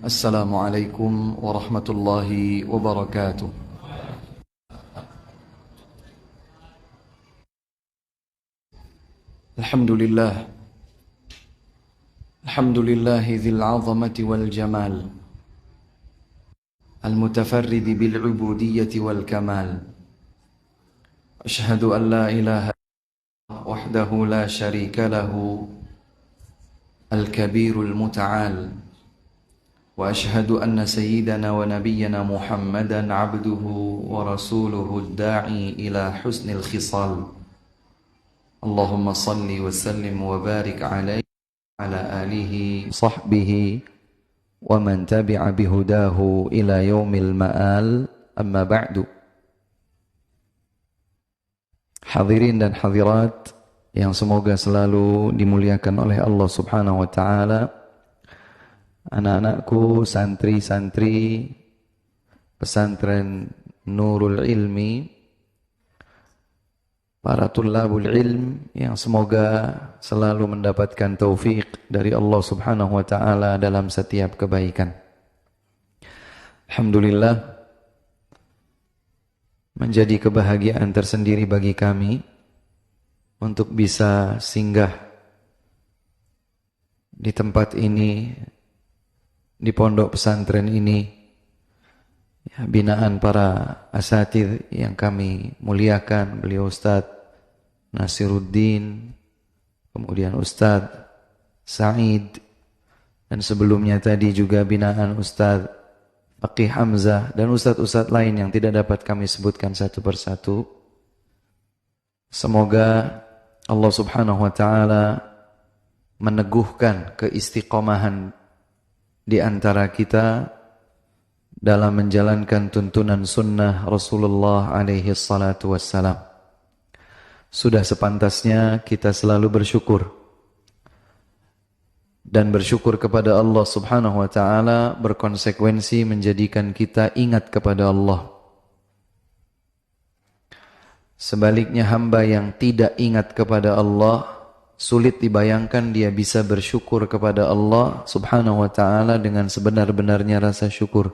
السلام عليكم ورحمة الله وبركاته. الحمد لله ذي العظمة والجمال المتفرد بالعبودية والكمال. أشهد أن لا إله إلا الله وحده لا شريك له الكبير المتعال، وأشهد أن سيدنا ونبينا محمدا عبده ورسوله الداعي إلى حسن الخصال. اللهم صل وسلم وبارك عليه وعلى آله وصحبه ومن تبع بهداه إلى يوم المآل. أما بعد. Hadirin dan hadirat yang semoga selalu dimuliakan oleh Allah Subhanahu wa taala. Anak-anakku, santri-santri pesantren Nurul Ilmi, para tullabul ilm yang semoga selalu mendapatkan taufik dari Allah Subhanahu wa taala dalam setiap kebaikan. Alhamdulillah, menjadi kebahagiaan tersendiri bagi kami untuk bisa singgah di tempat ini, di pondok pesantren ini, ya, binaan para asatidz yang kami muliakan, beliau Ustadz Nasiruddin, kemudian Ustadz Said, dan sebelumnya tadi juga binaan Ustadz Faqih Hamzah dan ustadz-ustadz lain yang tidak dapat kami sebutkan satu persatu. Semoga Allah Subhanahu wa taala meneguhkan keistiqomahan di antara kita dalam menjalankan tuntunan sunnah Rasulullah alaihi salatu wassalam. Sudah sepantasnya kita selalu bersyukur, dan bersyukur kepada Allah Subhanahu wa taala berkonsekuensi menjadikan kita ingat kepada Allah. Sebaliknya, hamba yang tidak ingat kepada Allah, sulit dibayangkan dia bisa bersyukur kepada Allah Subhanahu wa taala dengan sebenar-benarnya rasa syukur.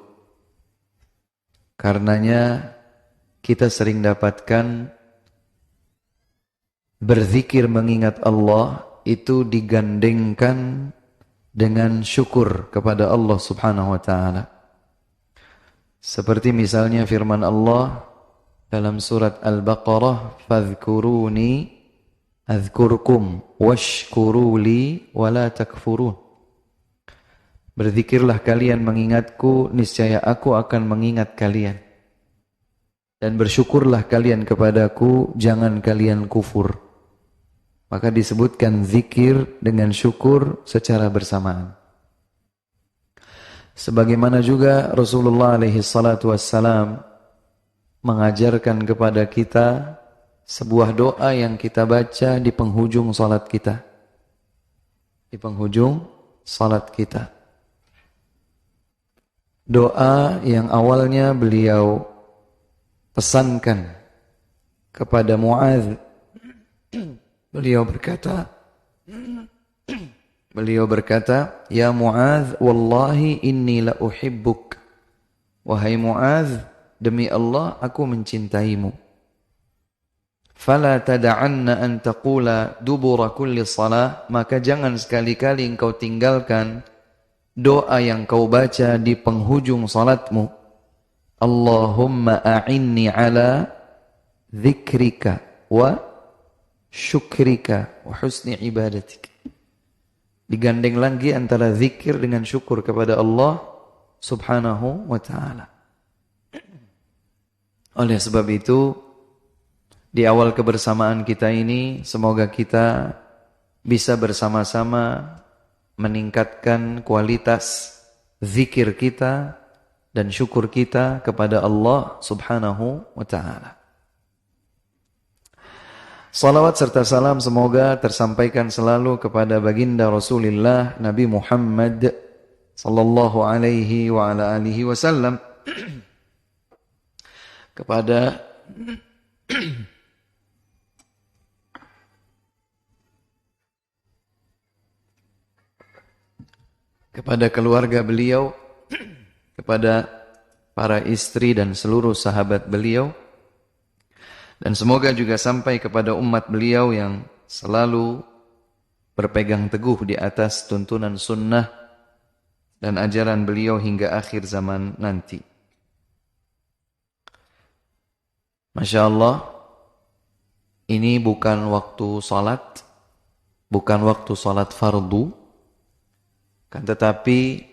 Karenanya kita sering dapatkan berzikir mengingat Allah itu digandengkan dengan syukur kepada Allah Subhanahu wa taala. Seperti misalnya firman Allah dalam surat Al-Baqarah, "Fadhkuruni adzkurkum washkuruli wala takfurun." Berzikirlah kalian mengingatku, niscaya aku akan mengingat kalian. Dan bersyukurlah kalian kepadaku, jangan kalian kufur. Maka disebutkan zikir dengan syukur secara bersamaan. Sebagaimana juga Rasulullah alaihi salatu wassalam mengajarkan kepada kita sebuah doa yang kita baca di penghujung salat kita. Di penghujung salat kita. Doa yang awalnya beliau pesankan kepada Muadz. Beliau berkata, "Ya Muadz, wallahi inni la uhibbuk." Wahai Muadz, demi Allah aku mencintaimu. "Fala tada'anna an taqula dubura kulli salah." Maka jangan sekali-kali engkau tinggalkan doa yang kau baca di penghujung salatmu. "Allahumma a'inni ala dzikrika wa syukrika wa husni ibadatik." Digandeng lagi antara zikir dengan syukur kepada Allah Subhanahu wa ta'ala. Oleh sebab itu, di awal kebersamaan kita ini, semoga kita bisa bersama-sama meningkatkan kualitas zikir kita dan syukur kita kepada Allah Subhanahu wa ta'ala. Salawat serta salam semoga tersampaikan selalu kepada baginda Rasulullah Nabi Muhammad sallallahu alaihi wa ala alihi wasallam, kepada kepada keluarga beliau, kepada para istri dan seluruh sahabat beliau, dan semoga juga sampai kepada umat beliau yang selalu berpegang teguh di atas tuntunan sunnah dan ajaran beliau hingga akhir zaman nanti. Masya Allah, ini bukan waktu salat, bukan waktu salat fardu, kan tetapi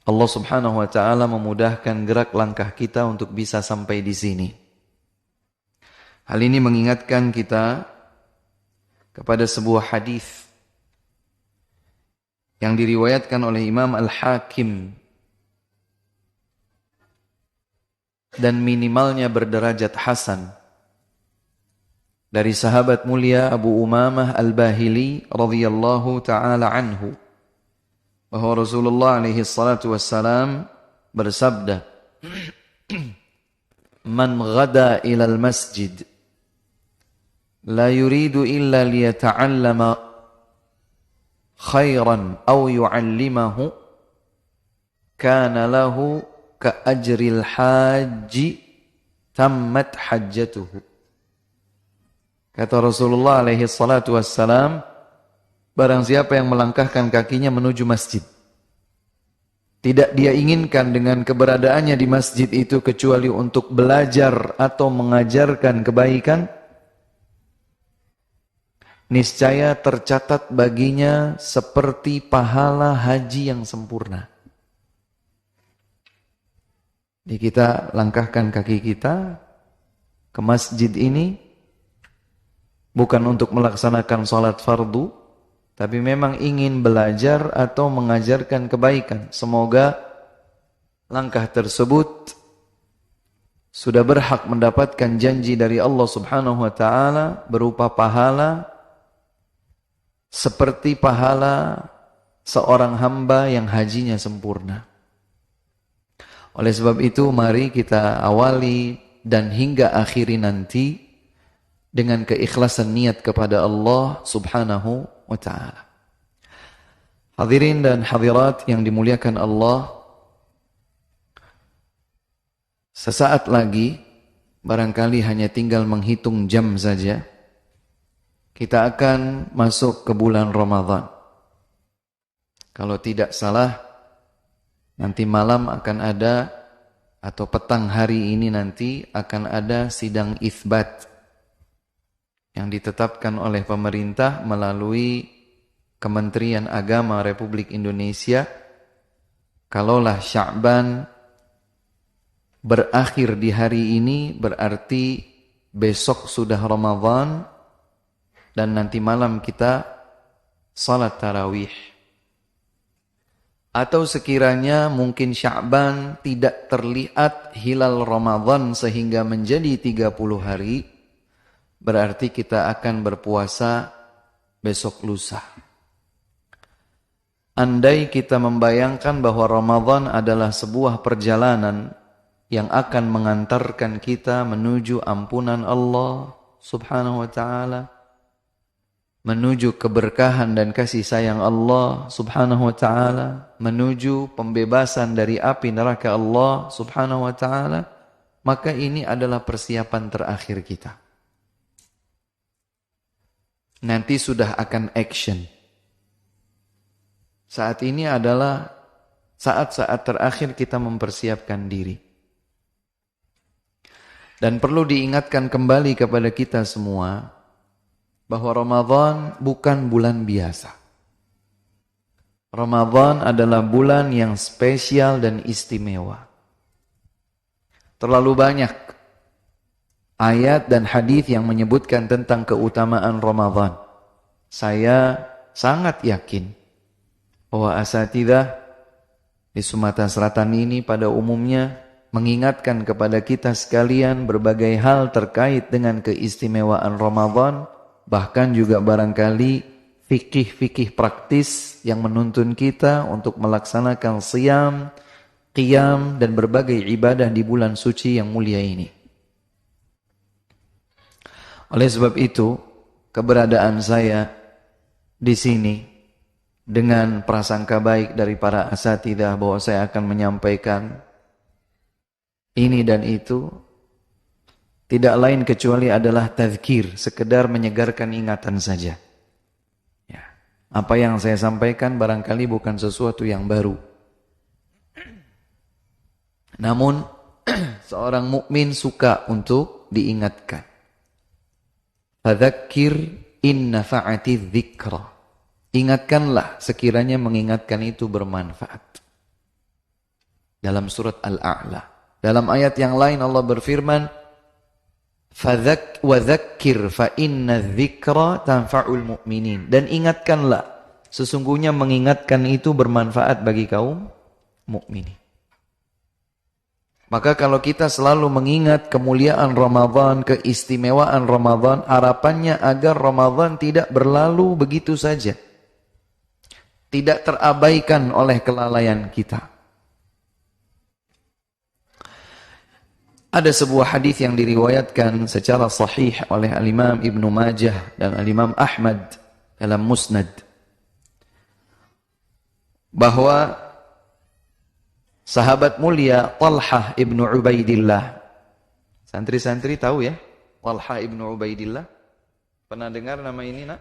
Allah Subhanahu wa taala memudahkan gerak langkah kita untuk bisa sampai di sini. Hal ini mengingatkan kita kepada sebuah hadis yang diriwayatkan oleh Imam Al-Hakim dan minimalnya berderajat hasan dari sahabat mulia Abu Umamah Al-Bahili radhiyallahu taala anhu, bahwa Rasulullah alaihi salatu wassalam bersabda, "Man ghada ila al-masjid la yuridu illa liyata'allama khairan aw yu'allimahu kana lahu ka ajril haji tammat hajjatuhu." Kata Rasulullah alaihi salatu wassalam, barang siapa yang melangkahkan kakinya menuju masjid, tidak dia inginkan dengan keberadaannya di masjid itu kecuali untuk belajar atau mengajarkan kebaikan, niscaya tercatat baginya seperti pahala haji yang sempurna. Jadi kita langkahkan kaki kita ke masjid ini bukan untuk melaksanakan salat fardu, tapi memang ingin belajar atau mengajarkan kebaikan. Semoga langkah tersebut sudah berhak mendapatkan janji dari Allah Subhanahu wa taala berupa pahala seperti pahala seorang hamba yang hajinya sempurna. Oleh sebab itu mari kita awali dan hingga akhiri nanti dengan keikhlasan niat kepada Allah Subhanahu wa ta'ala. Hadirin dan hadirat yang dimuliakan Allah, sesaat lagi, barangkali hanya tinggal menghitung jam saja, kita akan masuk ke bulan Ramadan. Kalau tidak salah, nanti malam akan ada, atau petang hari ini nanti akan ada sidang itsbat yang ditetapkan oleh pemerintah melalui Kementerian Agama Republik Indonesia. Kalaulah Sya'ban berakhir di hari ini, berarti besok sudah Ramadan dan nanti malam kita salat tarawih. Atau sekiranya mungkin Sya'ban tidak terlihat hilal Ramadan sehingga menjadi 30 hari, berarti kita akan berpuasa besok lusa. Andai kita membayangkan bahwa Ramadan adalah sebuah perjalanan yang akan mengantarkan kita menuju ampunan Allah Subhanahu wa ta'ala, menuju keberkahan dan kasih sayang Allah Subhanahu wa ta'ala, menuju pembebasan dari api neraka Allah Subhanahu wa ta'ala, maka ini adalah persiapan terakhir kita. Nanti sudah akan action. Saat ini adalah saat-saat terakhir kita mempersiapkan diri. Dan perlu diingatkan kembali kepada kita semua bahwa Ramadan bukan bulan biasa. Ramadan adalah bulan yang spesial dan istimewa. Terlalu banyak ayat dan hadis yang menyebutkan tentang keutamaan Ramadan. Saya sangat yakin bahwa asatidzah di Sumatera Selatan ini pada umumnya mengingatkan kepada kita sekalian berbagai hal terkait dengan keistimewaan Ramadan, bahkan juga barangkali fikih-fikih praktis yang menuntun kita untuk melaksanakan siyam, qiyam dan berbagai ibadah di bulan suci yang mulia ini. Oleh sebab itu, keberadaan saya di sini dengan prasangka baik dari para asatidzah bahwa saya akan menyampaikan ini dan itu, tidak lain kecuali adalah tazkir, sekedar menyegarkan ingatan saja. Ya. Apa yang saya sampaikan barangkali bukan sesuatu yang baru. Namun seorang mukmin suka untuk diingatkan. Fadzakir in nafa'ati dzikra. Ingatkanlah sekiranya mengingatkan itu bermanfaat. Dalam surat Al-A'la. Dalam ayat yang lain Allah berfirman, "Fadzakir fa inna dzikra tanfa'ul mu'minin." Dan ingatkanlah, sesungguhnya mengingatkan itu bermanfaat bagi kaum mukminin. Maka kalau kita selalu mengingat kemuliaan Ramadan, keistimewaan Ramadan, harapannya agar Ramadan tidak berlalu begitu saja. Tidak terabaikan oleh kelalaian kita. Ada sebuah hadis yang diriwayatkan secara sahih oleh Al-Imam Ibnu Majah dan Al-Imam Ahmad dalam Musnad, bahwa sahabat mulia Talhah ibnu Ubaidillah, santri-santri tahu ya Talhah ibnu Ubaidillah, pernah dengar nama ini nak?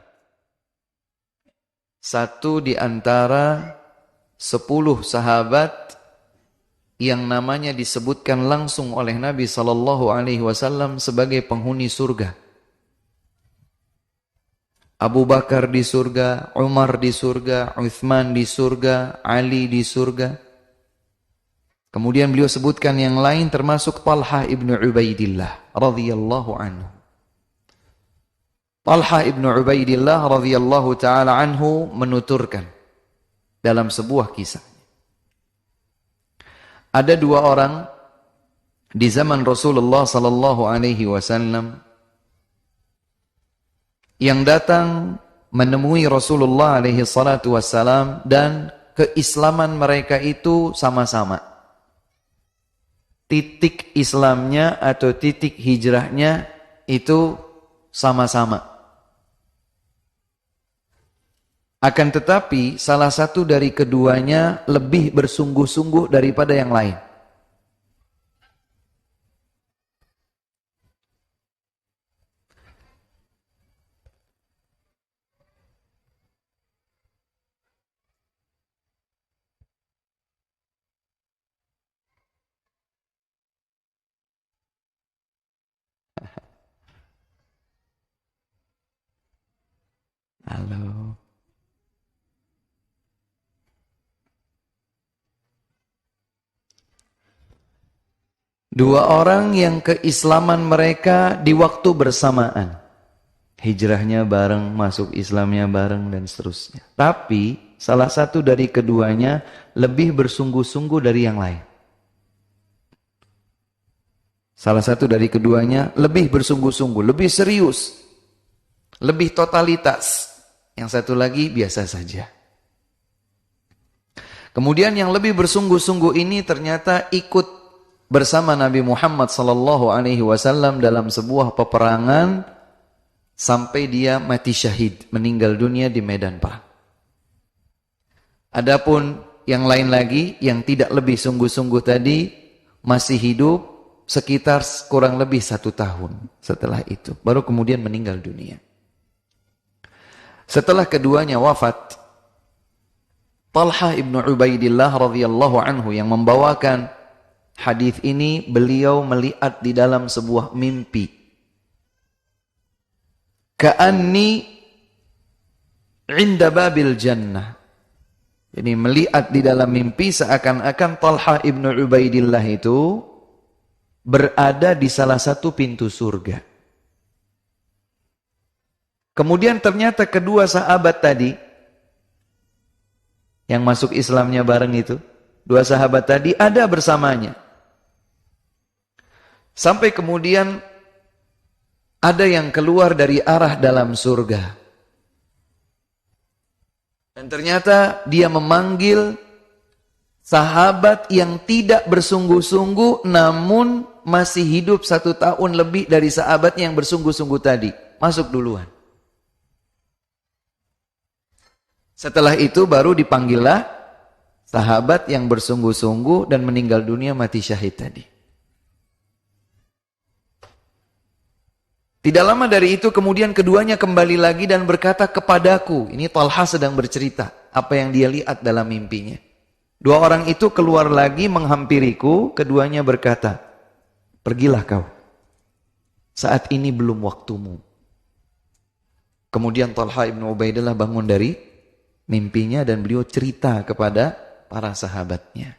Satu di antara 10 sahabat yang namanya disebutkan langsung oleh Nabi SAW sebagai penghuni surga. Abu Bakar di surga, Umar di surga, Uthman di surga, Ali di surga. Kemudian beliau sebutkan yang lain termasuk Talhah ibnu Ubaidillah radhiyallahu anhu. Talhah ibnu Ubaidillah radhiyallahu ta'ala anhu menuturkan dalam sebuah kisah. Ada 2 orang di zaman Rasulullah sallallahu alaihi wasallam yang datang menemui Rasulullah alaihi salatu wassalam, dan keislaman mereka itu sama-sama. Titik Islamnya atau titik hijrahnya itu sama-sama. Akan tetapi salah satu dari keduanya lebih bersungguh-sungguh daripada yang lain. Halo. Dua orang yang keislaman mereka di waktu bersamaan. Hijrahnya bareng, masuk Islamnya bareng, dan seterusnya. Tapi salah satu dari keduanya lebih bersungguh-sungguh dari yang lain. Salah satu dari keduanya lebih bersungguh-sungguh, lebih serius, lebih totalitas. Yang satu lagi biasa saja. Kemudian yang lebih bersungguh-sungguh ini ternyata ikut bersama Nabi Muhammad sallallahu alaihi wasallam dalam sebuah peperangan sampai dia mati syahid, meninggal dunia di medan perang. Adapun yang lain lagi yang tidak lebih sungguh-sungguh tadi masih hidup sekitar kurang lebih 1 tahun setelah itu, baru kemudian meninggal dunia. Setelah keduanya wafat, Talhah ibnu Ubaidillah radhiyallahu anhu yang membawakan hadis ini, beliau melihat di dalam sebuah mimpi. Ka'anni inda babil jannah. Jadi melihat di dalam mimpi seakan-akan Talhah ibnu Ubaidillah itu berada di salah satu pintu surga. Kemudian ternyata kedua sahabat tadi yang masuk Islamnya bareng itu, 2 sahabat tadi ada bersamanya. Sampai kemudian ada yang keluar dari arah dalam surga. Dan ternyata dia memanggil sahabat yang tidak bersungguh-sungguh namun masih hidup 1 tahun lebih dari sahabatnya yang bersungguh-sungguh tadi. Masuk duluan. Setelah itu baru dipanggillah sahabat yang bersungguh-sungguh dan meninggal dunia mati syahid tadi. Tidak lama dari itu kemudian keduanya kembali lagi dan berkata kepadaku. Ini Talha sedang bercerita apa yang dia lihat dalam mimpinya. Dua orang itu keluar lagi menghampiriku. Keduanya berkata, pergilah kau. Saat ini belum waktumu. Kemudian Talha ibn Ubaidillah bangun dari mimpinya dan beliau cerita kepada para sahabatnya.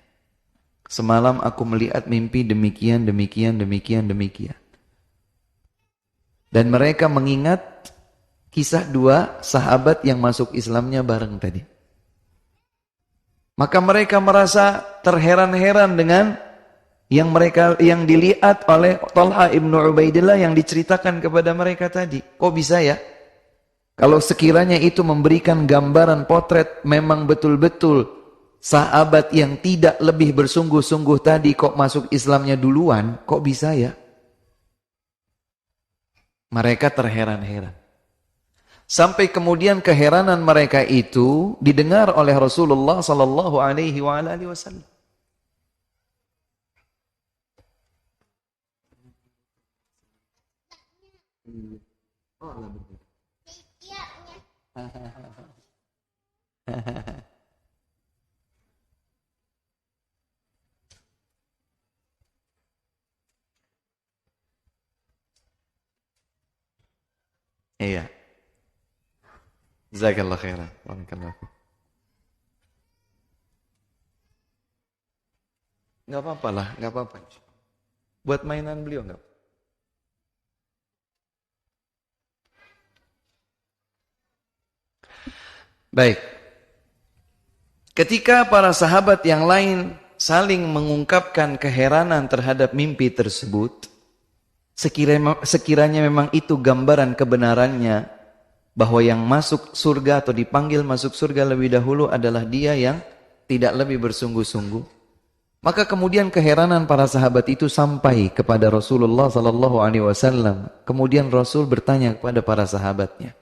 Semalam aku melihat mimpi demikian, demikian, demikian, demikian. Dan mereka mengingat kisah dua sahabat yang masuk Islamnya bareng tadi. Maka mereka merasa terheran-heran dengan yang dilihat oleh Talha ibn Ubaidillah yang diceritakan kepada mereka tadi. Kok bisa ya? Kalau sekiranya itu memberikan gambaran potret memang betul-betul sahabat yang tidak lebih bersungguh-sungguh tadi kok masuk Islamnya duluan, kok bisa ya? Mereka terheran-heran. Sampai kemudian keheranan mereka itu didengar oleh Rasulullah sallallahu alaihi wasallam. Iya. Jazakallah khairan. Barakallahu fiik. Enggak apa-apa lah, enggak apa-apa. Buat mainan beliau enggak? Baik. Ketika para sahabat yang lain saling mengungkapkan keheranan terhadap mimpi tersebut, sekiranya memang itu gambaran kebenarannya, bahwa yang masuk surga atau dipanggil masuk surga lebih dahulu adalah dia yang tidak lebih bersungguh-sungguh, maka kemudian keheranan para sahabat itu sampai kepada Rasulullah sallallahu alaihi wasallam. Kemudian Rasul bertanya kepada para sahabatnya,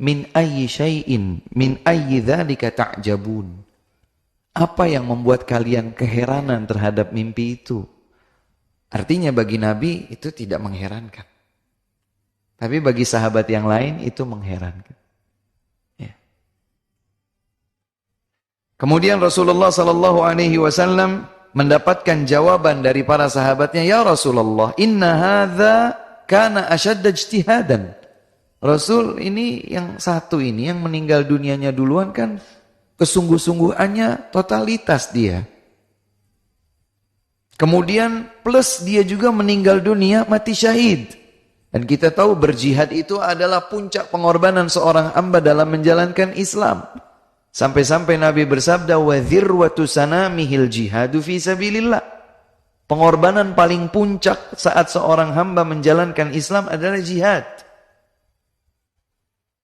min ayyi syai'in min ayyi dzalika ta'jabun? Apa yang membuat kalian keheranan terhadap mimpi itu? Artinya bagi Nabi itu tidak mengherankan. Tapi bagi sahabat yang lain itu mengherankan. Ya. Kemudian Rasulullah sallallahu alaihi wasallam mendapatkan jawaban dari para sahabatnya, ya Rasulullah, inna hadza kana ashadda ijtihadan. Rasul, ini yang satu ini yang meninggal dunianya duluan kan kesungguh-sungguhannya totalitas dia. Kemudian plus dia juga meninggal dunia mati syahid. Dan kita tahu berjihad itu adalah puncak pengorbanan seorang hamba dalam menjalankan Islam. Sampai-sampai Nabi bersabda, wa dzirwatu sanamihil jihadu fi sabilillah. Pengorbanan paling puncak saat seorang hamba menjalankan Islam adalah jihad.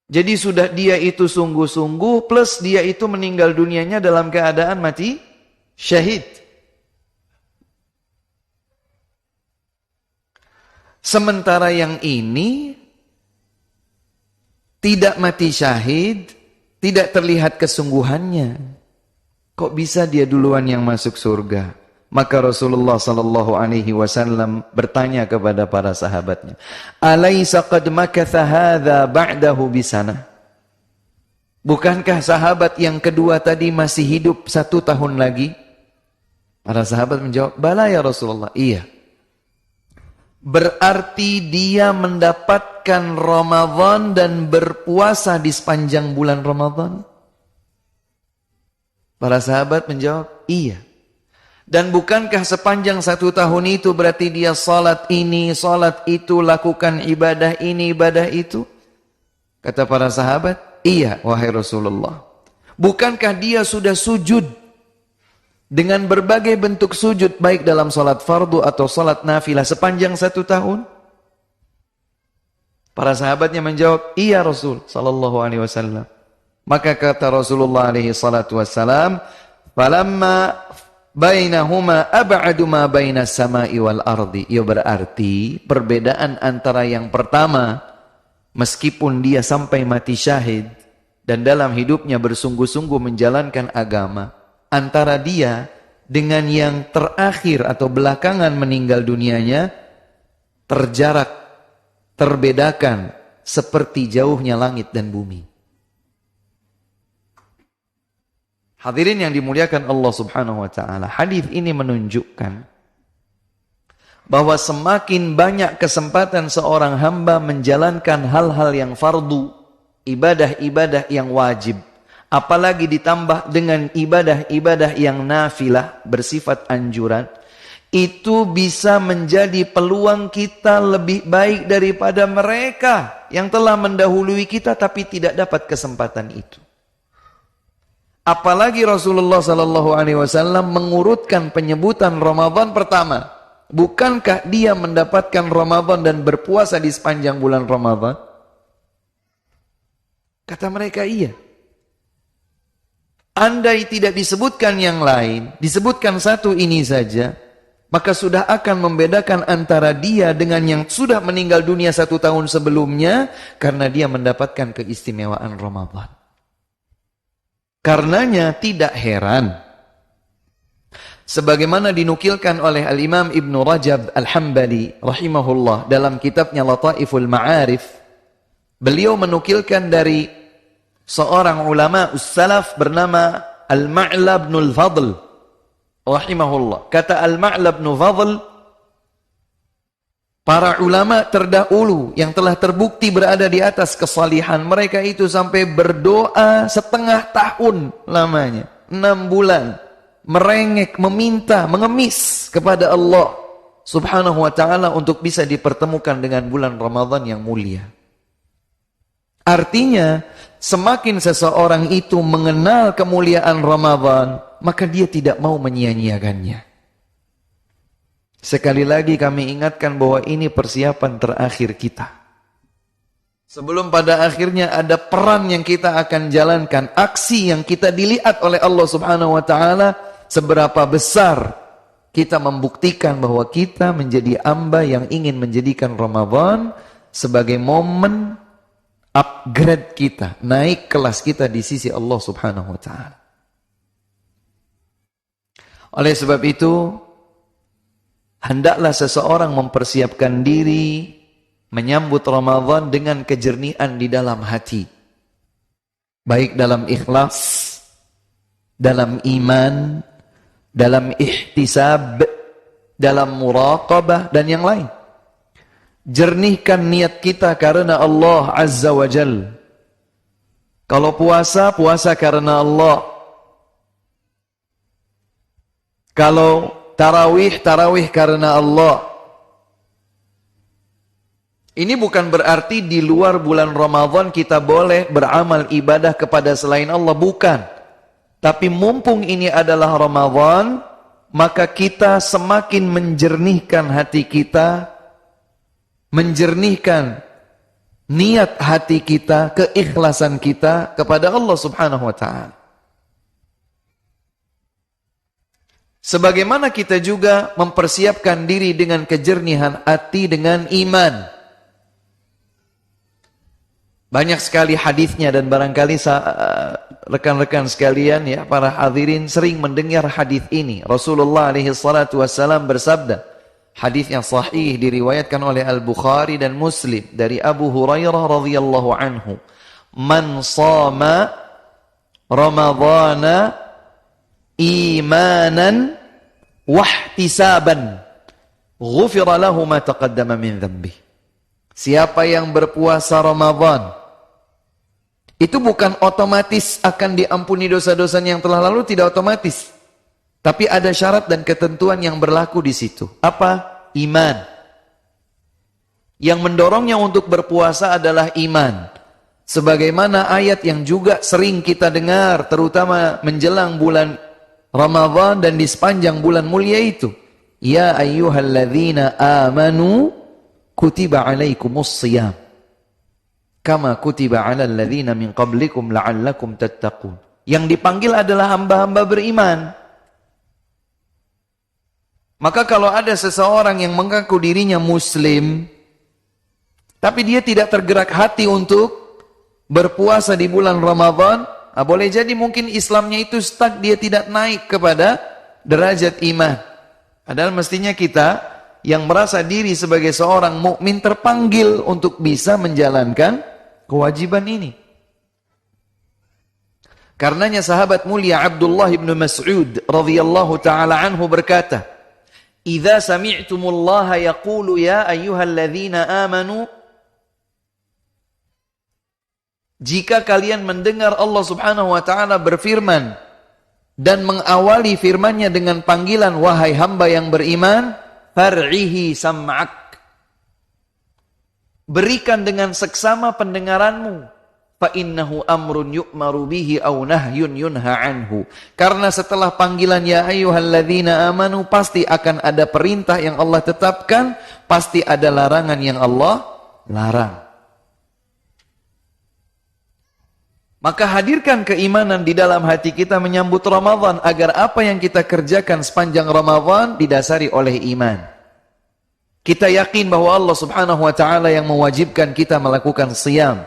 Jadi sudah dia itu sungguh-sungguh plus dia itu meninggal dunianya dalam keadaan mati syahid. Sementara yang ini tidak mati syahid, tidak terlihat kesungguhannya. Kok bisa dia duluan yang masuk surga? Maka Rasulullah sallallahu alaihi wasallam bertanya kepada para sahabatnya, "Alaisa qad makatha hadza ba'dahu bisana?" Bukankah sahabat yang kedua tadi masih hidup 1 tahun lagi? Para sahabat menjawab, "Bala ya Rasulullah." Iya. Berarti dia mendapatkan Ramadan dan berpuasa di sepanjang bulan Ramadan? Para sahabat menjawab, iya. Dan bukankah sepanjang 1 tahun itu berarti dia salat ini, salat itu, lakukan ibadah ini, ibadah itu? Kata para sahabat, iya wahai Rasulullah. Bukankah dia sudah sujud dengan berbagai bentuk sujud baik dalam salat fardu atau salat nafilah sepanjang 1 tahun? Para sahabatnya menjawab, iya Rasul sallallahu alaihi wasallam. Maka kata Rasulullah alaihi salatu wassalam, falamma bainahuma ab'adu ma bainas sama'i wal ardi. Ya berarti perbedaan antara yang pertama, meskipun dia sampai mati syahid dan dalam hidupnya bersungguh-sungguh menjalankan agama, antara dia dengan yang terakhir atau belakangan meninggal dunianya terjarak, terbedakan seperti jauhnya langit dan bumi. Hadirin yang dimuliakan Allah Subhanahu wa taala, hadis ini menunjukkan bahwa semakin banyak kesempatan seorang hamba menjalankan hal-hal yang fardu, ibadah-ibadah yang wajib, apalagi ditambah dengan ibadah-ibadah yang nafilah bersifat anjuran, itu bisa menjadi peluang kita lebih baik daripada mereka yang telah mendahului kita tapi tidak dapat kesempatan itu. Apalagi Rasulullah SAW mengurutkan penyebutan Ramadan pertama. Bukankah dia mendapatkan Ramadan dan berpuasa di sepanjang bulan Ramadan? Kata mereka, iya. Andai tidak disebutkan yang lain, disebutkan satu ini saja, maka sudah akan membedakan antara dia dengan yang sudah meninggal dunia 1 tahun sebelumnya, karena dia mendapatkan keistimewaan Ramadan. Karenanya tidak heran, sebagaimana dinukilkan oleh Al-Imam Ibn Rajab Al-Hambali rahimahullah dalam kitabnya Lataiful Ma'arif, beliau menukilkan dari seorang ulama salaf bernama Al-Ma'la bin Al-Fadl rahimahullah. Kata Al-Ma'la bin Al-Fadl, para ulama terdahulu yang telah terbukti berada di atas kesalihan, mereka itu sampai berdoa 1/2 tahun lamanya, 6 bulan, merengek, meminta, mengemis kepada Allah Subhanahu wa ta'ala untuk bisa dipertemukan dengan bulan Ramadan yang mulia. Artinya, semakin seseorang itu mengenal kemuliaan Ramadan, maka dia tidak mau menyia-nyiakannya. Sekali lagi kami ingatkan bahwa ini persiapan terakhir kita. Sebelum pada akhirnya ada peran yang kita akan jalankan, aksi yang kita dilihat oleh Allah Subhanahu wa ta'ala, seberapa besar kita membuktikan bahwa kita menjadi hamba yang ingin menjadikan Ramadan sebagai momen upgrade kita, naik kelas kita di sisi Allah Subhanahu wa ta'ala. Oleh sebab itu, hendaklah seseorang mempersiapkan diri menyambut Ramadan dengan kejernihan di dalam hati, baik dalam ikhlas, dalam iman, dalam ihtisab, dalam muraqabah, dan yang lain. Jernihkan niat kita karena Allah Azza wa Jal. Kalau puasa, puasa karena Allah. Kalau tarawih, tarawih karena Allah. Ini bukan berarti di luar bulan Ramadan kita boleh beramal ibadah kepada selain Allah, bukan. Tapi mumpung ini adalah Ramadan, maka kita semakin menjernihkan hati kita, menjernihkan niat hati kita, keikhlasan kita kepada Allah Subhanahu wa ta'ala. Sebagaimana kita juga mempersiapkan diri dengan kejernihan hati dengan iman. Banyak sekali hadisnya dan barangkali rekan-rekan sekalian ya, para hadirin sering mendengar hadis ini. Rasulullah alaihi salatu wassalam bersabda, hadis yang sahih diriwayatkan oleh Al-Bukhari dan Muslim dari Abu Hurairah radhiyallahu anhu, "Man shama Ramadhana imanan wahtisaban ghufira lahu ma taqaddama min dhanbi." Siapa yang berpuasa Ramadan, itu bukan otomatis akan diampuni dosa-dosanya yang telah lalu, tidak otomatis. Tapi ada syarat dan ketentuan yang berlaku di situ. Apa? Iman. Yang mendorongnya untuk berpuasa adalah iman. Sebagaimana ayat yang juga sering kita dengar, terutama menjelang bulan Ramadan dan di sepanjang bulan mulia itu. Ya ayyuhalladzina amanu kutiba alaikumus shiyam kama kutiba alal ladzina min qablikum la'allakum tattaqun. Yang dipanggil adalah hamba-hamba beriman. Maka kalau ada seseorang yang mengaku dirinya muslim, tapi dia tidak tergerak hati untuk berpuasa di bulan Ramadan, boleh jadi mungkin Islamnya itu stuck, dia tidak naik kepada derajat iman. Padahal mestinya kita yang merasa diri sebagai seorang mukmin terpanggil untuk bisa menjalankan kewajiban ini. Karenanya sahabat mulia Abdullah bin Mas'ud radhiyallahu taala anhu berkata, "Idza sami'tumullaha yaqulu ya ayyuhalladzina amanu." Jika kalian mendengar Allah Subhanahu wa taala berfirman dan mengawali firman-Nya dengan panggilan wahai hamba yang beriman, far'ihi sam'ak. Berikan dengan seksama pendengaranmu. Fa innahu amrun yu'maru bihi aw nahyun yunha anhu. Karena setelah panggilan ya ayyuhalladzina amanu pasti akan ada perintah yang Allah tetapkan, pasti ada larangan yang Allah larang. Maka hadirkan keimanan di dalam hati kita menyambut Ramadan agar apa yang kita kerjakan sepanjang Ramadan didasari oleh iman. Kita yakin bahwa Allah Subhanahu wa taala yang mewajibkan kita melakukan siyam.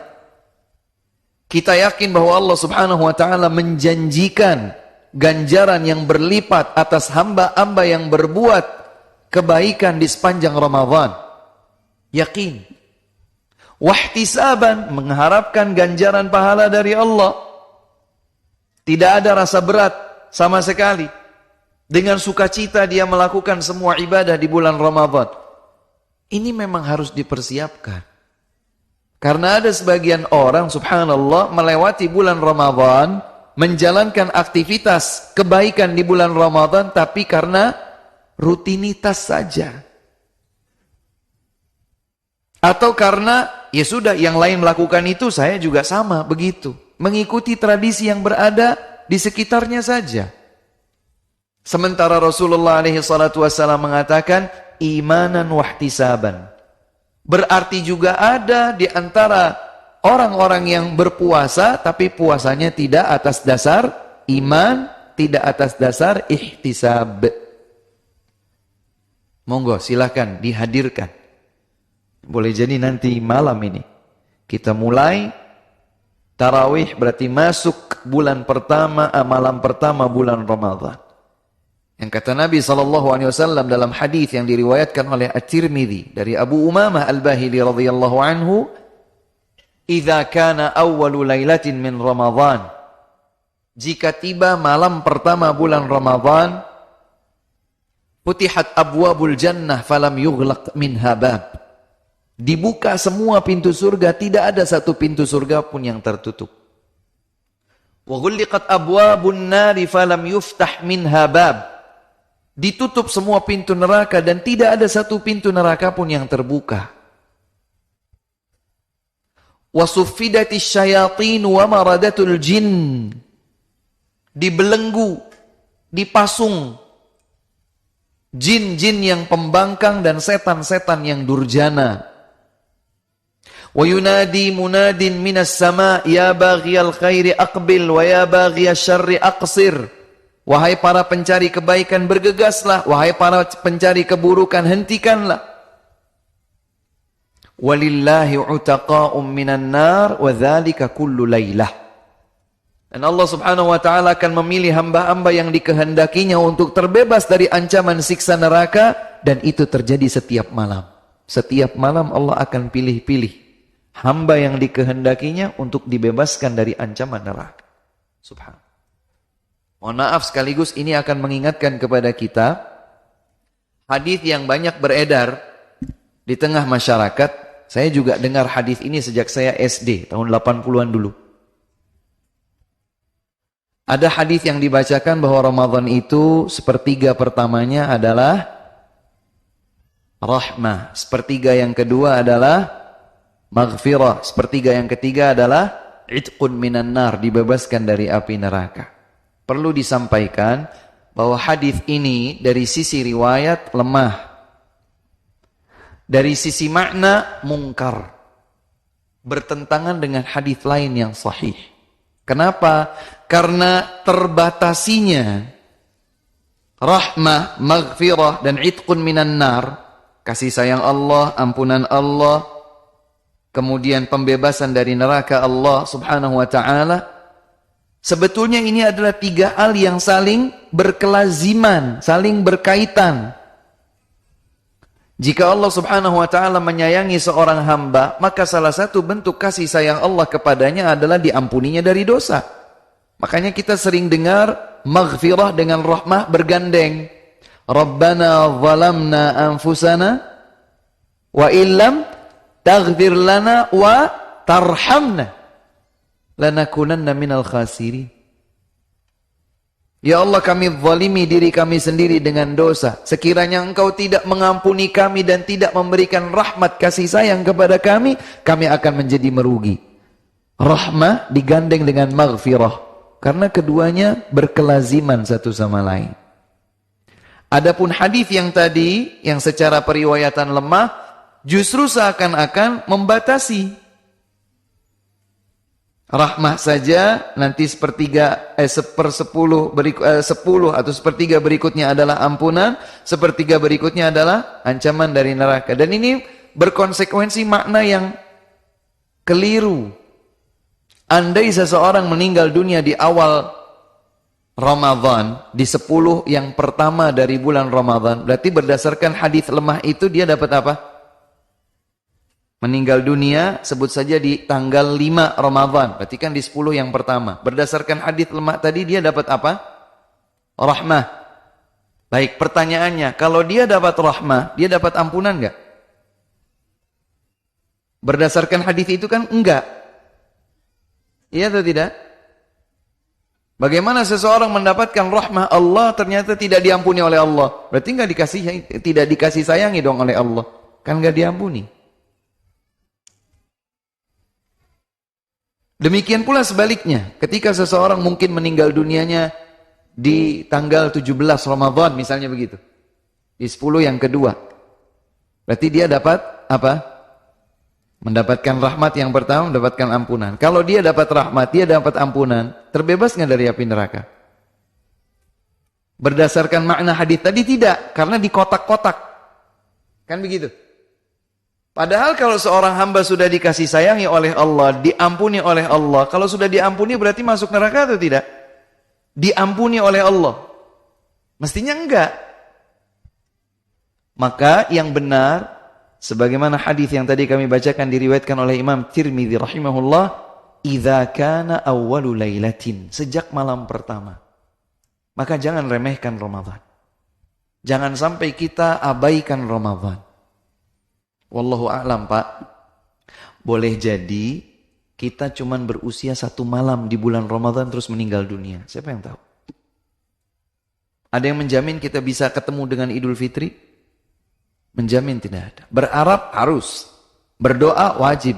Kita yakin bahwa Allah Subhanahu wa taala menjanjikan ganjaran yang berlipat atas hamba-hamba yang berbuat kebaikan di sepanjang Ramadan. Yakin. Wahtisaban, mengharapkan ganjaran pahala dari Allah. Tidak ada rasa berat sama sekali. Dengan sukacita dia melakukan semua ibadah di bulan Ramadan. Ini memang harus dipersiapkan. Karena ada sebagian orang, subhanallah, melewati bulan Ramadan, menjalankan aktivitas kebaikan di bulan Ramadan, tapi karena rutinitas saja. Atau karena, ya sudah, yang lain melakukan itu, saya juga sama, begitu. Mengikuti tradisi yang berada di sekitarnya saja. Sementara Rasulullah SAW mengatakan, imanan wahtisaban. Berarti juga ada di antara orang-orang yang berpuasa, tapi puasanya tidak atas dasar iman, tidak atas dasar ihtisab. Monggo, silakan dihadirkan. Boleh jadi nanti malam ini kita mulai tarawih, berarti masuk bulan pertama, malam pertama bulan Ramadan. Yang kata Nabi SAW dalam hadis yang diriwayatkan oleh At-Tirmidzi dari Abu Umamah Al-Bahili radhiyallahu anhu, "Idza kana awwalu lailatin min Ramadan." Jika tiba malam pertama bulan Ramadan, futihat abwabul jannah falam yughlaq minha bab. Dibuka semua pintu surga, tidak ada satu pintu surga pun yang tertutup. Wa ghulliqat abwabun nari falam yuftah minha bab. Ditutup semua pintu neraka dan tidak ada satu pintu neraka pun yang terbuka. Wasuffidatis syayatin wa maradatul jin. Dibelenggu, dipasung jin-jin yang pembangkang dan setan-setan yang durjana. Wa yunadi munadin minas sama ya baghiyal khairi aqbil wa ya baghiyasy syarri aqsir. Wahai para pencari kebaikan bergegaslah, wahai para pencari keburukan hentikanlah. Walillahi utaqa'um minan nar wa dzalika kullu lailah. Dan Allah Subhanahu wa taala akan memilih hamba-hamba yang dikehendakinya untuk terbebas dari ancaman siksa neraka, dan itu terjadi setiap malam. Setiap malam Allah akan pilih-pilih hamba yang dikehendakinya untuk dibebaskan dari ancaman neraka. Subhanallah. Mohon maaf sekaligus ini akan mengingatkan kepada kita hadis yang banyak beredar di tengah masyarakat. Saya juga dengar hadis ini sejak saya SD tahun 80-an dulu. Ada hadis yang dibacakan bahwa Ramadan itu sepertiga pertamanya adalah rahmah, sepertiga yang kedua adalah maghfirah, sepertiga yang ketiga adalah itqun minan nar, dibebaskan dari api neraka. Perlu disampaikan bahwa hadis ini dari sisi riwayat lemah, dari sisi makna mungkar, bertentangan dengan hadis lain yang sahih. Kenapa? Karena terbatasinya rahmah, maghfirah dan itqun minan nar, kasih sayang Allah, ampunan Allah, kemudian pembebasan dari neraka Allah Subhanahu wa taala. Sebetulnya ini adalah 3 hal yang saling berkelaziman, saling berkaitan. Jika Allah Subhanahu wa taala menyayangi seorang hamba, maka salah satu bentuk kasih sayang Allah kepadanya adalah diampuninya dari dosa. Makanya kita sering dengar maghfirah dengan rahmah bergandeng. Rabbana zalamna anfusana wa illam taghfir lana wa tarhamna lanakunanna minal khasirin. Ya Allah, kami zalimi diri kami sendiri dengan dosa. Sekiranya Engkau tidak mengampuni kami dan tidak memberikan rahmat kasih sayang kepada kami akan menjadi merugi. Rahmah digandeng dengan maghfirah, karena keduanya berkelaziman satu sama lain. Adapun hadis yang tadi, yang secara periwayatan lemah, justru seakan-akan membatasi. Rahmah saja nanti 10 atau sepertiga berikutnya adalah ampunan, sepertiga berikutnya adalah ancaman dari neraka. Dan ini berkonsekuensi makna yang keliru. Andai seseorang meninggal dunia di awal Ramadan, di 10 yang pertama dari bulan Ramadan, berarti berdasarkan hadis lemah itu dia dapat apa? Meninggal dunia sebut saja di tanggal 5 Ramadan, berarti kan di 10 yang pertama. Berdasarkan hadis lemah tadi dia dapat apa? Rahmah. Baik, pertanyaannya, kalau dia dapat rahmah, dia dapat ampunan enggak? Berdasarkan hadis itu kan enggak. Iya atau tidak? Bagaimana seseorang mendapatkan rahmah Allah ternyata tidak diampuni oleh Allah? Berarti tidak dikasih sayangi dong oleh Allah. Kan enggak diampuni. Demikian pula sebaliknya, ketika seseorang mungkin meninggal dunianya di tanggal 17 Ramadan misalnya begitu, di 10 yang kedua, berarti dia dapat apa? Mendapatkan rahmat yang pertama, mendapatkan ampunan. Kalau dia dapat rahmat, dia dapat ampunan, terbebas nggak dari api neraka? Berdasarkan makna hadis tadi tidak, karena di kotak-kotak, kan begitu? Padahal kalau seorang hamba sudah dikasih sayangi oleh Allah, diampuni oleh Allah, kalau sudah diampuni berarti masuk neraka atau tidak? Diampuni oleh Allah. Mestinya enggak. Maka yang benar, sebagaimana hadis yang tadi kami bacakan diriwayatkan oleh Imam Tirmidzi rahimahullah, idza kana awwalu lailatin, sejak malam pertama. Maka jangan remehkan Ramadan. Jangan sampai kita abaikan Ramadan. Wallahu a'lam, Pak. Boleh jadi kita cuman berusia 1 malam di bulan Ramadan terus meninggal dunia. Siapa yang tahu? Ada yang menjamin kita bisa ketemu dengan Idul Fitri? Menjamin tidak ada. Berharap harus. Berdoa wajib.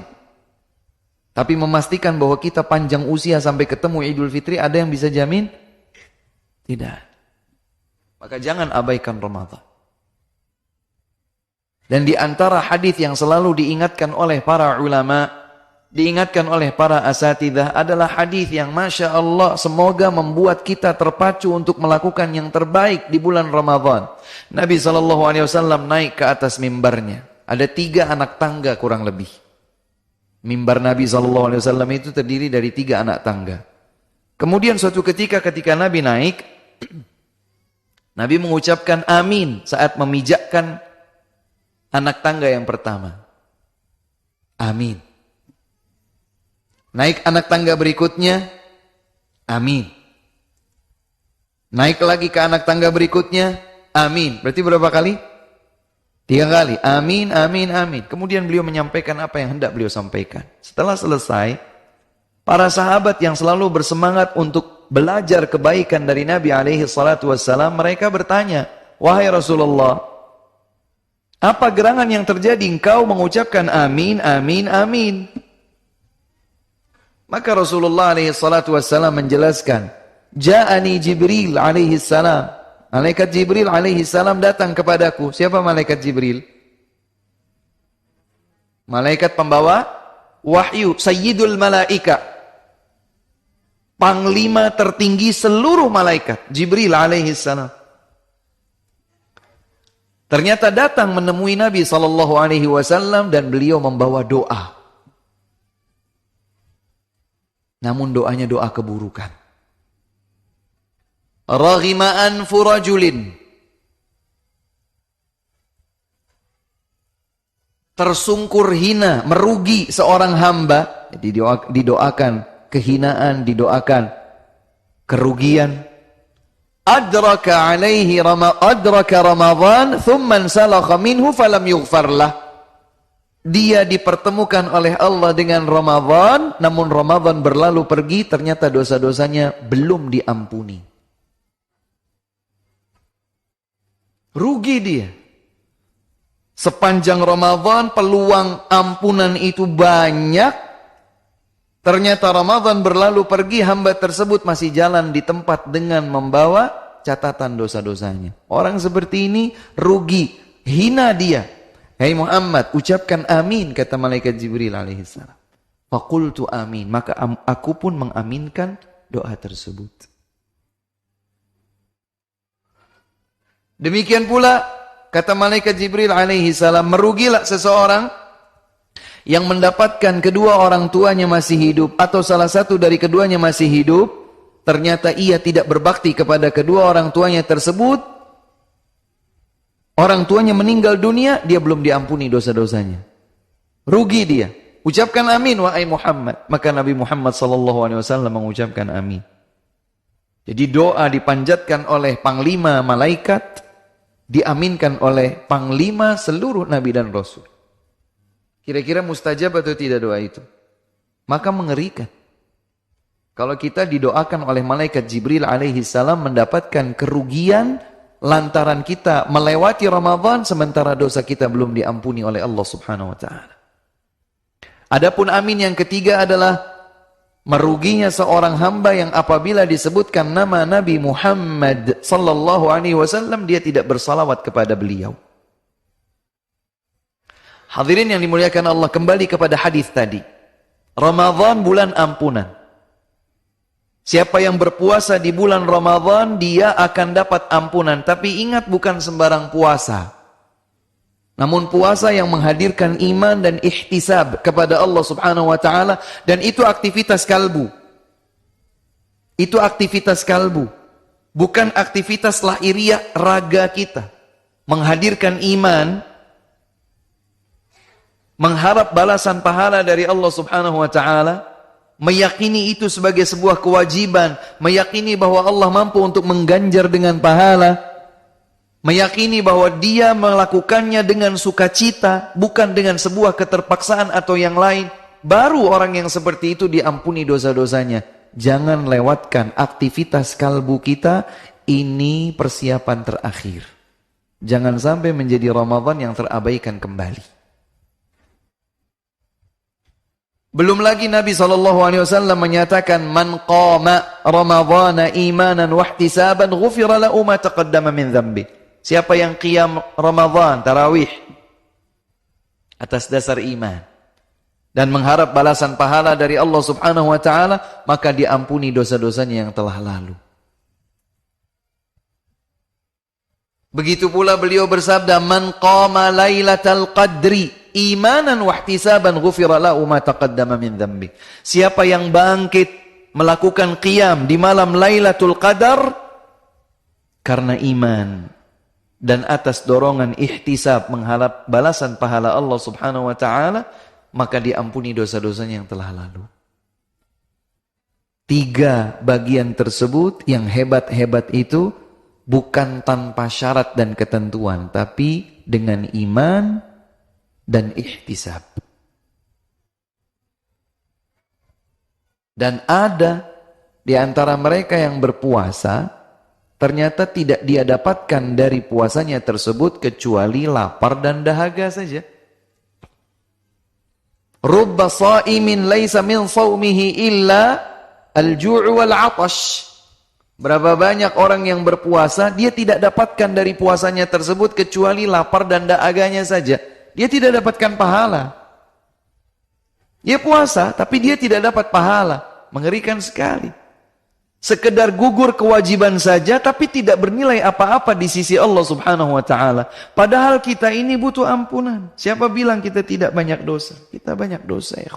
Tapi memastikan bahwa kita panjang usia sampai ketemu Idul Fitri, ada yang bisa jamin? Tidak. Maka jangan abaikan Ramadan. Dan di antara hadis yang selalu diingatkan oleh para ulama, diingatkan oleh para asatidzah adalah hadis yang Masya Allah semoga membuat kita terpacu untuk melakukan yang terbaik di bulan Ramadan. Nabi SAW naik ke atas mimbarnya. Ada 3 anak tangga kurang lebih. Mimbar Nabi SAW itu terdiri dari 3 anak tangga. Kemudian suatu ketika Nabi naik, Nabi mengucapkan amin saat memijakkan anak tangga yang pertama. Amin. Naik anak tangga berikutnya. Amin. Naik lagi ke anak tangga berikutnya. Amin. Berarti berapa kali? 3 kali. Amin, amin, amin. Kemudian beliau menyampaikan apa yang hendak beliau sampaikan. Setelah selesai, para sahabat yang selalu bersemangat untuk belajar kebaikan dari Nabi SAW, mereka bertanya, wahai Rasulullah, apa gerangan yang terjadi engkau mengucapkan amin, amin, amin? Maka Rasulullah SAW menjelaskan, Ja'ani Jibril alaihissalam. Malaikat Jibril alaihissalam datang kepadaku. Siapa malaikat Jibril? Malaikat pembawa wahyu, Sayyidul Malaika. Panglima tertinggi seluruh malaikat, Jibril alaihissalam. Ternyata datang menemui Nabi SAW dan beliau membawa doa. namun doanya doa keburukan. Raghima anfu rajulin, tersungkur hina, merugi seorang hamba. Jadi didoakan kehinaan, didoakan kerugian. Adraka Ramadan thumma salakha minhu falam yughfar lah. Dia dipertemukan oleh Allah dengan Ramadan, namun Ramadan berlalu pergi, ternyata dosa-dosanya belum diampuni. Rugi dia. Sepanjang Ramadan peluang ampunan itu banyak, ternyata Ramadan berlalu pergi, hamba tersebut masih jalan di tempat dengan membawa catatan dosa-dosanya. Orang seperti ini rugi, hina dia. Hai Muhammad, ucapkan amin, kata malaikat Jibril alaihissalam. Faqultu amin, maka aku pun mengaminkan doa tersebut. Demikian pula kata malaikat Jibril alaihissalam, merugilah seseorang yang mendapatkan kedua orang tuanya masih hidup atau salah satu dari keduanya masih hidup, ternyata ia tidak berbakti kepada kedua orang tuanya tersebut. Orang tuanya meninggal dunia, dia belum diampuni dosa-dosanya. Rugi dia. Ucapkan amin wahai Muhammad. Maka Nabi Muhammad SAW mengucapkan amin. Jadi doa dipanjatkan oleh panglima malaikat, diaminkan oleh panglima seluruh nabi dan rasul. Kira-kira mustajab atau tidak doa itu? Maka mengerikan. Kalau kita didoakan oleh malaikat Jibril alaihissalam mendapatkan kerugian lantaran kita melewati Ramadan sementara dosa kita belum diampuni oleh Allah Subhanahu wa taala. Adapun amin yang ketiga adalah meruginya seorang hamba yang apabila disebutkan nama Nabi Muhammad sallallahu alaihi wasallam dia tidak bersalawat kepada beliau. Hadirin yang dimuliakan Allah, kembali kepada hadis tadi. Ramadan bulan ampunan. Siapa yang berpuasa di bulan Ramadan, dia akan dapat ampunan. Tapi ingat, bukan sembarang puasa. Namun puasa yang menghadirkan iman dan ihtisab kepada Allah Subhanahu wa taala, dan itu aktivitas kalbu. Itu aktivitas kalbu, bukan aktivitas lahiriah raga kita. Menghadirkan iman, mengharap balasan pahala dari Allah Subhanahu wa taala, meyakini itu sebagai sebuah kewajiban, meyakini bahwa Allah mampu untuk mengganjar dengan pahala, meyakini bahwa dia melakukannya dengan sukacita, bukan dengan sebuah keterpaksaan atau yang lain, baru orang yang seperti itu diampuni dosa-dosanya. Jangan lewatkan aktivitas kalbu kita, ini persiapan terakhir. Jangan sampai menjadi Ramadan yang terabaikan kembali. Belum lagi Nabi SAW menyatakan, man qama Ramadhana imanan wahtisaban ghufira lahu ma taqaddama min dzambi. Siapa yang qiyam Ramadan, tarawih, atas dasar iman dan mengharap balasan pahala dari Allah Subhanahu wa taala, maka diampuni dosa-dosanya yang telah lalu. Begitu pula beliau bersabda, man qama lailatal qadri imanan wahtisaban ghufira lahu ma taqaddama min dzambi. Siapa yang bangkit melakukan qiyam di malam Lailatul Qadar karena iman dan atas dorongan ihtisab mengharap balasan pahala Allah Subhanahu wa taala, maka diampuni dosa-dosanya yang telah lalu. 3 bagian tersebut yang hebat-hebat itu bukan tanpa syarat dan ketentuan, tapi dengan iman dan ihtisab. Dan ada di antara mereka yang berpuasa, ternyata tidak dia dapatkan dari puasanya tersebut kecuali lapar dan dahaga saja. Rubba sha'imin laisa min shaumihi illa al-ju' wal 'atash. Berapa banyak orang yang berpuasa, dia tidak dapatkan dari puasanya tersebut kecuali lapar dan dahaganya saja. Dia tidak dapatkan pahala. Dia puasa, tapi dia tidak dapat pahala. Mengerikan sekali. Sekedar gugur kewajiban saja, tapi tidak bernilai apa-apa di sisi Allah Subhanahu wa ta'ala. Padahal kita ini butuh ampunan. Siapa bilang kita tidak banyak dosa? Kita banyak dosa, ya.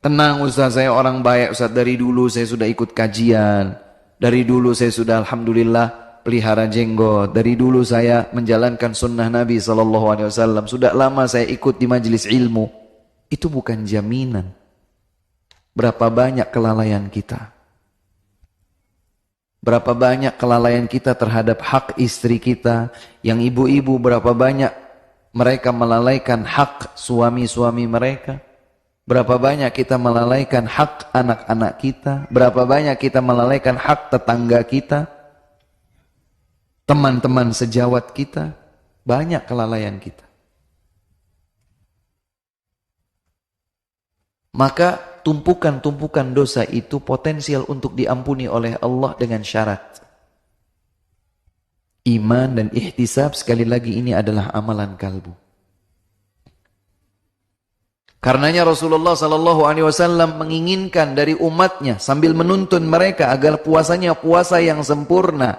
Tenang Ustaz, saya orang baik Ustaz, dari dulu saya sudah ikut kajian. Dari dulu saya sudah alhamdulillah pelihara jenggot. Dari dulu saya menjalankan sunnah Nabi SAW. Sudah lama saya ikut di majelis ilmu. Itu bukan jaminan. Berapa banyak kelalaian kita. Berapa banyak kelalaian kita terhadap hak istri kita. Yang ibu-ibu berapa banyak mereka melalaikan hak suami-suami mereka. Berapa banyak kita melalaikan hak anak-anak kita. Berapa banyak kita melalaikan hak tetangga kita. Teman-teman sejawat kita. Banyak kelalaian kita. Maka tumpukan-tumpukan dosa itu potensial untuk diampuni oleh Allah dengan syarat. Iman dan ihtisab, sekali lagi ini adalah amalan kalbu. Karenanya Rasulullah SAW menginginkan dari umatnya sambil menuntun mereka agar puasanya puasa yang sempurna.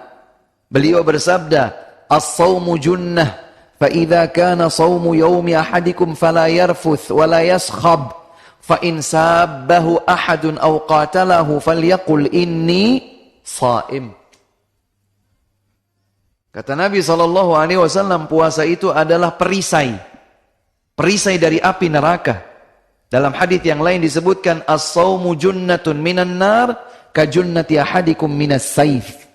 Beliau bersabda, "As-sawmu junnah, fa idza kana sawmu yawmi ahadikum fala yarfuth wa la yaskhab, fa in sabbahu ahadun aw qatalahu falyaqul inni shaim." Kata Nabi SAW, puasa itu adalah perisai. Perisai dari api neraka. Dalam hadis yang lain disebutkan, as-sawmu junnatun minan nar ka junnati ahadikum minas saif.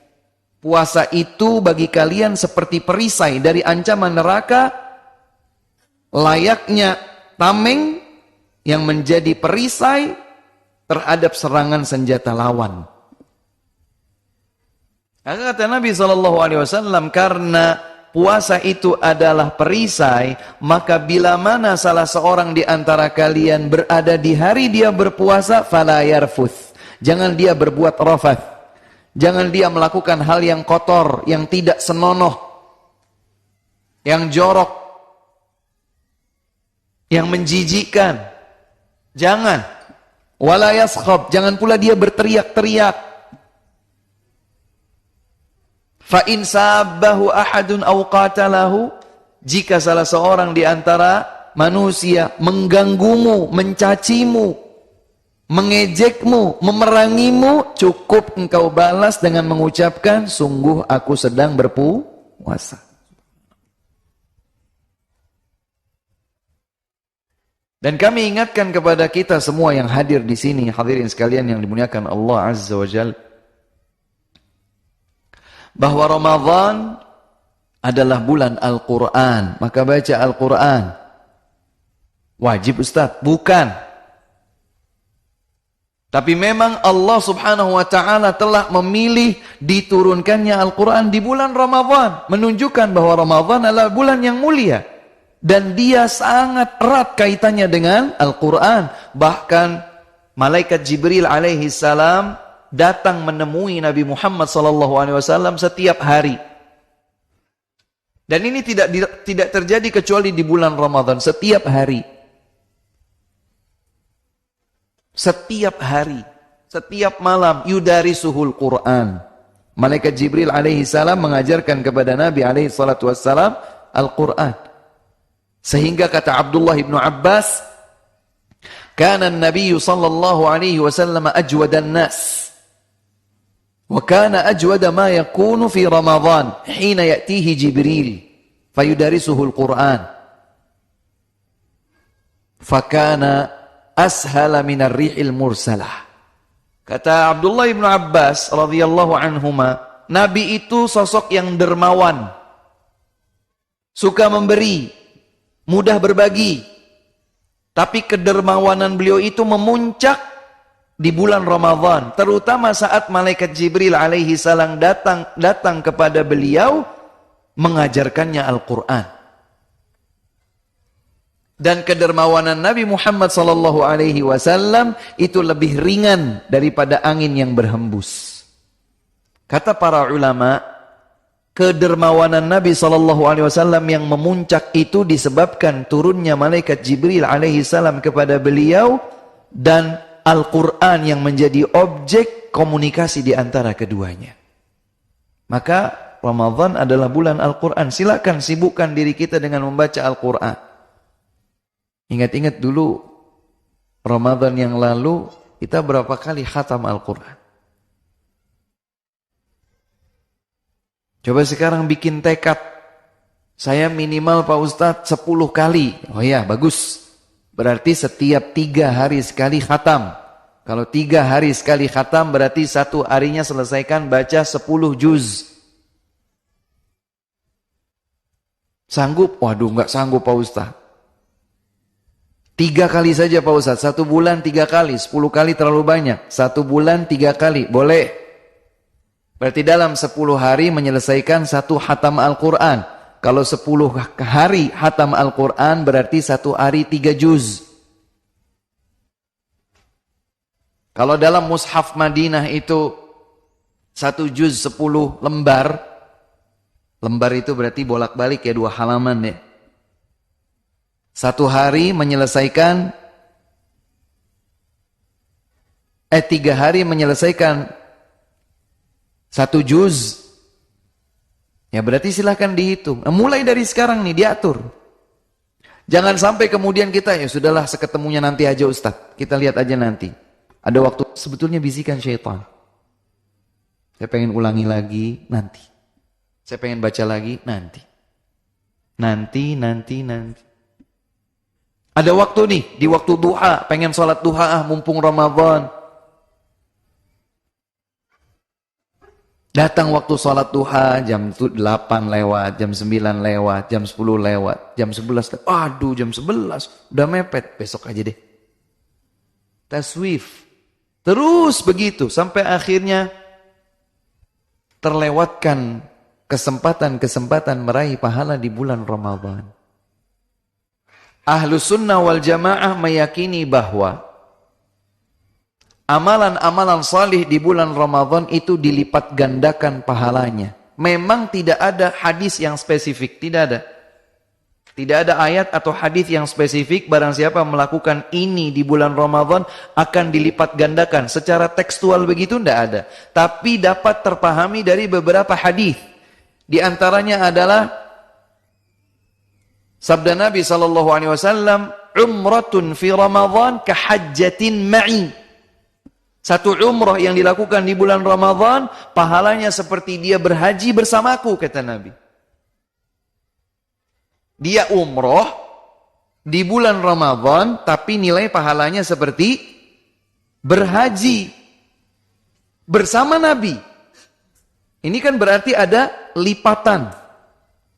Puasa itu bagi kalian seperti perisai dari ancaman neraka, layaknya tameng yang menjadi perisai terhadap serangan senjata lawan. Kata Nabi SAW, karena puasa itu adalah perisai, maka bila mana salah seorang di antara kalian berada di hari dia berpuasa, fala yarfuth. Jangan dia berbuat rafath. Jangan dia melakukan hal yang kotor, yang tidak senonoh, yang jorok, yang menjijikkan. Jangan. Wala yaskhab. Jangan pula dia berteriak-teriak. Fa in sabbahu ahadun aw qatalahu, jika salah seorang di antara manusia mengganggumu, mencacimu, mengejekmu, memerangimu, cukup engkau balas dengan mengucapkan, sungguh aku sedang berpuasa. Dan kami ingatkan kepada kita semua yang hadir di sini, hadirin sekalian yang dimuliakan Allah Azza wa Jalla, bahwa Ramadan adalah bulan Al-Quran. Maka baca Al-Quran. Wajib Ustaz? Bukan. Tapi memang Allah Subhanahu wa ta'ala telah memilih diturunkannya Al-Quran di bulan Ramadan. Menunjukkan bahwa Ramadan adalah bulan yang mulia. Dan dia sangat erat kaitannya dengan Al-Quran. Bahkan malaikat Jibril alaihi salam datang menemui Nabi Muhammad SAW setiap hari. Dan ini tidak terjadi kecuali di bulan Ramadan, setiap hari. Setiap hari, setiap malam, yudarisuhul Quran. Malaikat Jibril alaihi salam mengajarkan kepada Nabi alaihi salatu wassalam Al-Quran. Sehingga kata Abdullah ibn Abbas, kana an-nabiy sallallahu alaihi wasallam ajwadan nas. وكان أجود ما يكون في رمضان حين يأتيه جبريل فيدرسه القرآن فكان أسهل من الريح المرسلة. Kata Abdullah ibn Abbas radhiyallahu anhuma, Nabi itu sosok yang dermawan, suka memberi, mudah berbagi. Tapi kedermawanan beliau itu memuncak di bulan Ramadan, terutama saat malaikat Jibril alaihi salam datang kepada beliau mengajarkannya Al-Quran. Dan kedermawanan Nabi Muhammad sallallahu alaihi wasallam itu lebih ringan daripada angin yang berhembus. Kata para ulama, kedermawanan Nabi sallallahu alaihi wasallam yang memuncak itu disebabkan turunnya malaikat Jibril alaihi salam kepada beliau dan Al-Quran yang menjadi objek komunikasi di antara keduanya. Maka Ramadan adalah bulan Al-Quran. Silakan sibukkan diri kita dengan membaca Al-Quran. Ingat-ingat dulu Ramadan yang lalu kita berapa kali khatam Al-Quran? Coba sekarang bikin tekad. Saya minimal Pak Ustadz 10 kali. Oh ya, bagus. Berarti setiap 3 hari sekali khatam. Kalau 3 hari sekali khatam berarti 1 harinya selesaikan baca 10 juz. Sanggup? Waduh, nggak sanggup Pak Ustadz. 3 kali saja Pak Ustadz. 1 bulan 3 kali. 10 kali terlalu banyak. 1 bulan 3 kali. Boleh. Berarti dalam 10 hari menyelesaikan 1 khatam Al-Quran. Kalau 10 hari khatam Al-Quran berarti 1 hari 3 juz. Kalau dalam mushaf Madinah itu 1 juz 10 lembar. Lembar itu berarti bolak-balik ya 2 halaman ya. 1 hari menyelesaikan 3 hari menyelesaikan 1 juz. Ya berarti silahkan dihitung. Nah, mulai dari sekarang nih diatur. Jangan sampai kemudian kita ya sudahlah seketemunya nanti aja Ustadz. Kita lihat aja nanti. Ada waktu sebetulnya bisikan syaitan. Saya pengen ulangi lagi nanti. Saya pengen baca lagi nanti. Nanti. Ada waktu nih di waktu duha. Pengen sholat duha mumpung Ramadan. Datang waktu sholat duha, jam 8 lewat, jam 9 lewat, jam 10 lewat, jam 11 lewat. Aduh, jam 11, udah mepet, besok aja deh. Taswif. Terus begitu, sampai akhirnya terlewatkan kesempatan-kesempatan meraih pahala di bulan Ramadan. Ahlus sunnah wal jamaah meyakini bahwa amalan-amalan salih di bulan Ramadan itu dilipat gandakan pahalanya. Memang tidak ada hadis yang spesifik, tidak ada. Tidak ada ayat atau hadis yang spesifik barang siapa melakukan ini di bulan Ramadan akan dilipat gandakan. Secara tekstual begitu tidak ada. Tapi dapat terpahami dari beberapa hadis. Di antaranya adalah sabda Nabi SAW, "Umratun fi Ramadan kahajjatin ma'i." Satu umrah yang dilakukan di bulan Ramadan, pahalanya seperti dia berhaji bersamaku, kata Nabi. Dia umrah di bulan Ramadan, tapi nilai pahalanya seperti berhaji bersama Nabi. Ini kan berarti ada lipatan,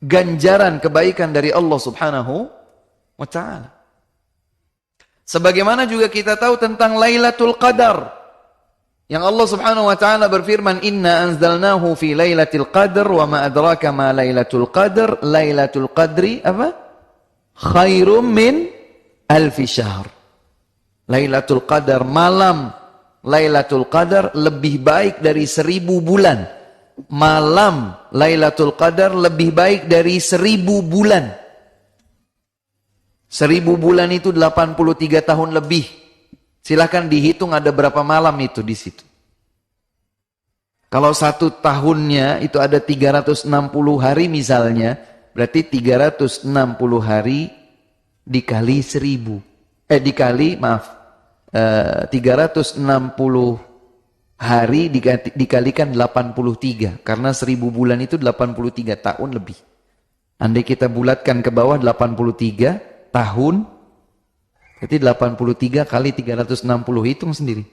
ganjaran kebaikan dari Allah Subhanahu wa Ta'ala. Sebagaimana juga kita tahu tentang Lailatul Qadar. Yang Allah Subhanahu wa Ta'ala berfirman, "Inna anzalnahu fi lailatul qadr wa ma adraka ma lailatul qadr." Lailatul qadri apa? Khairum min alfi syahr. Lailatul qadar, malam Lailatul Qadar lebih baik dari 1000 bulan. Malam Lailatul Qadar lebih baik dari 1000 bulan. 1000 bulan itu 83 tahun lebih. Silahkan dihitung ada berapa malam itu di situ. Kalau 1 tahunnya itu ada 360 hari misalnya, berarti 360 hari dikali 1000. 360 hari dikalikan 83. Karena 1000 bulan itu 83 tahun lebih. Andai kita bulatkan ke bawah 83 tahun, berarti 83 kali 360, hitung sendiri.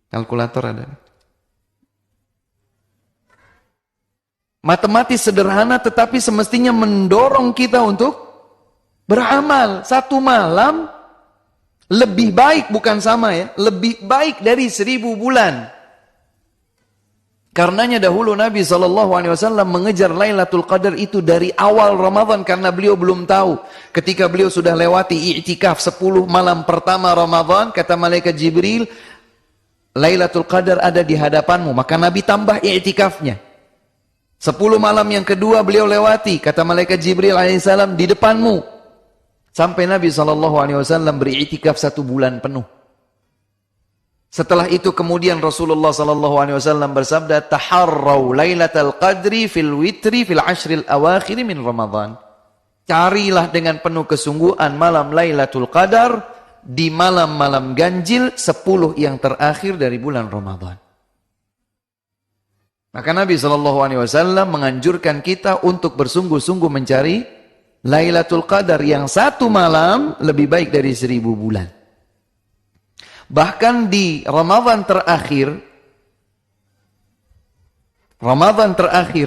Kalkulator ada. Matematis sederhana tetapi semestinya mendorong kita untuk beramal. 1 malam lebih baik, bukan sama ya, lebih baik dari 1000 bulan. Karenanya dahulu Nabi SAW mengejar Lailatul Qadar itu dari awal Ramadan karena beliau belum tahu. Ketika beliau sudah lewati i'tikaf 10 malam pertama Ramadan, kata malaikat Jibril, Lailatul Qadar ada di hadapanmu. Maka Nabi tambah i'tikafnya. 10 malam yang kedua beliau lewati, kata malaikat Jibril alaihissalam, di depanmu. Sampai Nabi SAW beriktikaf 1 bulan penuh. Setelah itu kemudian Rasulullah SAW bersabda, "Taharraw lailatal qadri fil witri fil ashril awakhir min Ramadan." Carilah dengan penuh kesungguhan malam Lailatul Qadar di malam-malam ganjil 10 yang terakhir dari bulan Ramadan. Maka Nabi SAW menganjurkan kita untuk bersungguh-sungguh mencari Lailatul Qadar yang satu malam lebih baik dari 1000 bulan. Bahkan di Ramadan terakhir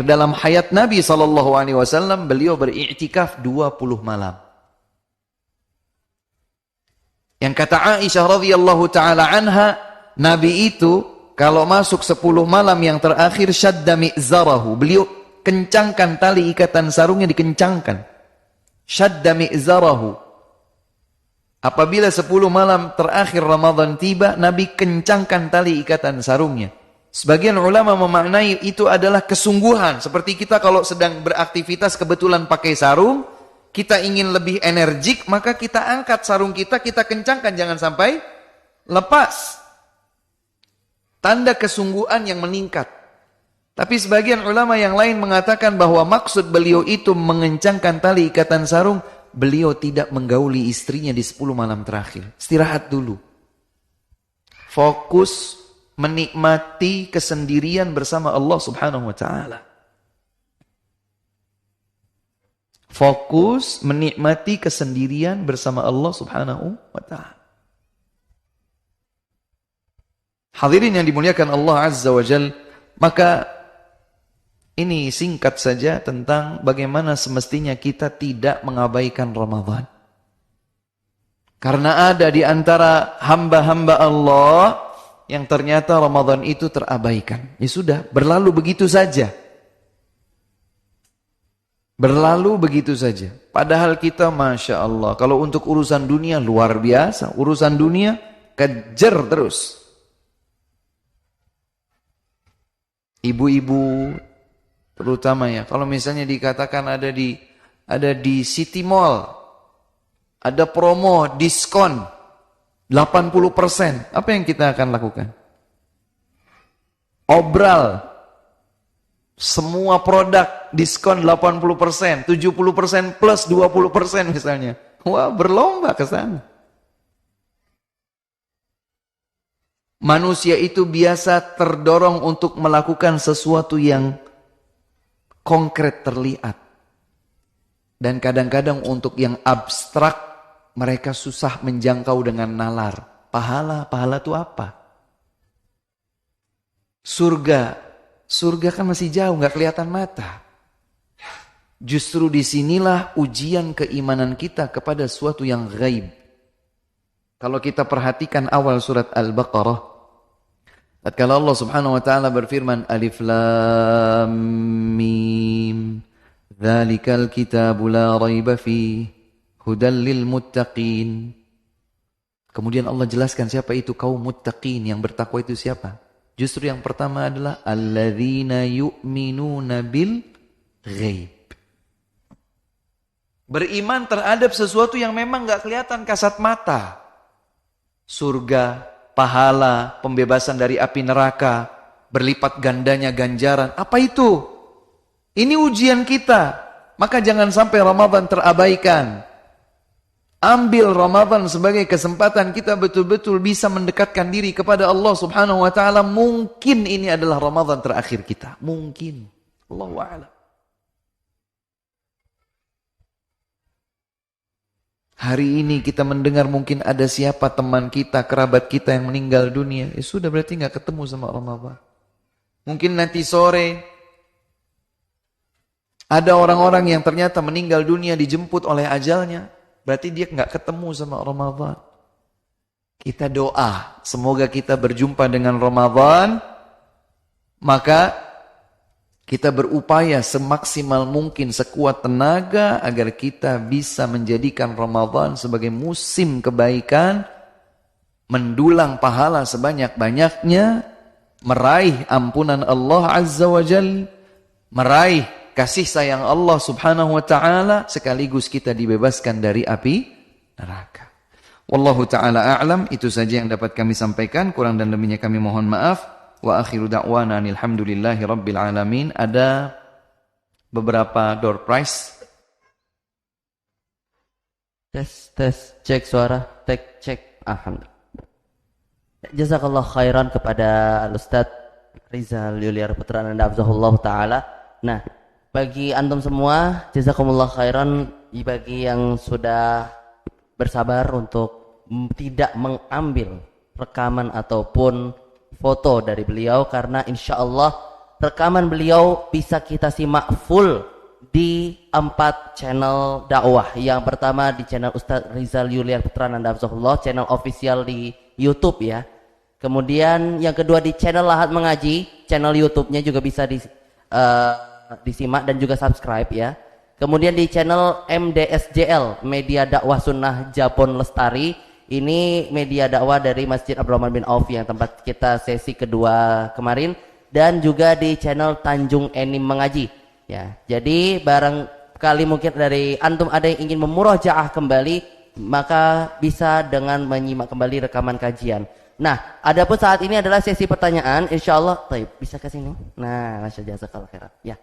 dalam hayat Nabi SAW, beliau beriktikaf 20 malam. Yang kata Aisyah radhiyallahu taala anha, Nabi itu kalau masuk 10 malam yang terakhir, syadda mi'zarahu, beliau kencangkan tali ikatan sarungnya, dikencangkan. Syadda mi'zarahu. Apabila 10 malam terakhir Ramadan tiba, Nabi kencangkan tali ikatan sarungnya. Sebagian ulama memaknai itu adalah kesungguhan. Seperti kita kalau sedang beraktivitas kebetulan pakai sarung, kita ingin lebih energik, maka kita angkat sarung kita kencangkan, jangan sampai lepas. Tanda kesungguhan yang meningkat. Tapi sebagian ulama yang lain mengatakan bahwa maksud beliau itu mengencangkan tali ikatan sarung, beliau tidak menggauli istrinya di 10 malam terakhir. Istirahat dulu. Fokus menikmati kesendirian bersama Allah Subhanahu wa taala. Fokus menikmati kesendirian bersama Allah Subhanahu wa taala. Hadirin yang dimuliakan Allah Azza wa Jal, maka ini singkat saja tentang bagaimana semestinya kita tidak mengabaikan Ramadan. Karena ada di antara hamba-hamba Allah yang ternyata Ramadan itu terabaikan. Ya sudah, berlalu begitu saja. Berlalu begitu saja. Padahal kita Masya Allah, kalau untuk urusan dunia luar biasa. Urusan dunia kejar terus. Ibu-ibu terutama ya, kalau misalnya dikatakan ada di City Mall, ada promo diskon 80%, apa yang kita akan lakukan? Obral, semua produk diskon 80%, 70% plus 20% misalnya. Wah, berlomba ke sana. Manusia itu biasa terdorong untuk melakukan sesuatu yang konkret terlihat. Dan kadang-kadang untuk yang abstrak, mereka susah menjangkau dengan nalar. Pahala itu apa? Surga kan masih jauh, nggak kelihatan mata. Justru disinilah ujian keimanan kita kepada suatu yang gaib. Kalau kita perhatikan awal surat Al-Baqarah, tatkala Allah Subhanahu wa taala berfirman, Alif Lam Mim, dzalikal kitabu la raiba fihi hudal lil muttaqin. Kemudian Allah jelaskan siapa itu kaum muttaqin, yang bertakwa itu siapa? Justru yang pertama adalah alladzina yu'minuna bil ghaib. Beriman terhadap sesuatu yang memang enggak kelihatan kasat mata. Surga, pahala, pembebasan dari api neraka, berlipat gandanya ganjaran. Apa itu? Ini ujian kita. Maka jangan sampai Ramadan terabaikan. Ambil Ramadan sebagai kesempatan kita betul-betul bisa mendekatkan diri kepada Allah Subhanahu wa taala. Mungkin ini adalah Ramadan terakhir kita. Mungkin. Allahu a'lam. Hari ini kita mendengar mungkin ada siapa teman kita, kerabat kita yang meninggal dunia. Ya sudah, berarti nggak ketemu sama Ramadan. Mungkin nanti sore ada orang-orang yang ternyata meninggal dunia dijemput oleh ajalnya. Berarti dia nggak ketemu sama Ramadan. Kita doa, semoga kita berjumpa dengan Ramadan. Maka kita berupaya semaksimal mungkin, sekuat tenaga agar kita bisa menjadikan Ramadan sebagai musim kebaikan, mendulang pahala sebanyak-banyaknya, meraih ampunan Allah Azza wa Jal, meraih kasih sayang Allah Subhanahu wa taala, sekaligus kita dibebaskan dari api neraka. Wallahu taala a'lam. Itu saja yang dapat kami sampaikan, kurang dan lebihnya kami mohon maaf. Wa akhiru da'wana alhamdulillahi rabbil alamin. Ada beberapa door prize Tes, cek suara, cek. Alhamdulillah. Jazakallah khairan kepada Al-Ustadz Rizal Yuliar Putra Ananda Afzahullah Ta'ala. Nah, bagi antum semua, jazakumullah khairan bagi yang sudah bersabar untuk tidak mengambil rekaman ataupun foto dari beliau, karena insya Allah rekaman beliau bisa kita simak full di 4 channel dakwah. Yang pertama di channel Ustadz Rizal Yuliar Putra Ananda Afzahullah, channel official di YouTube ya. Kemudian yang kedua di channel Lahat Mengaji, channel YouTube-nya juga bisa disimak dan juga subscribe ya. Kemudian di channel MDSJL, Media Dakwah Sunnah Japon Lestari, ini media dakwah dari Masjid Abdurrahman bin Auf yang tempat kita sesi kedua kemarin, dan juga di channel Tanjung Enim Mengaji ya. Jadi barangkali mungkin dari antum ada yang ingin memurojaah kembali, maka bisa dengan menyimak kembali rekaman kajian. Nah, adapun saat ini adalah sesi pertanyaan, insyaallah. Baik, bisa ke sini. Nah, masya jazakallahu khairan. Ya.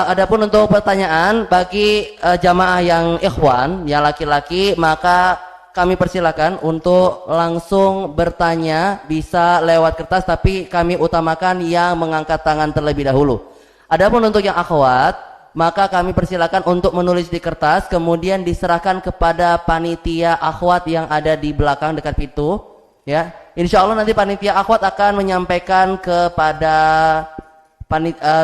Adapun untuk pertanyaan bagi jamaah yang ikhwan, yang laki-laki, maka kami persilakan untuk langsung bertanya, bisa lewat kertas, tapi kami utamakan yang mengangkat tangan terlebih dahulu. Adapun untuk yang akhwat, maka kami persilakan untuk menulis di kertas, kemudian diserahkan kepada panitia akhwat yang ada di belakang dekat pintu. Ya, insya Allah nanti panitia akhwat akan menyampaikan kepada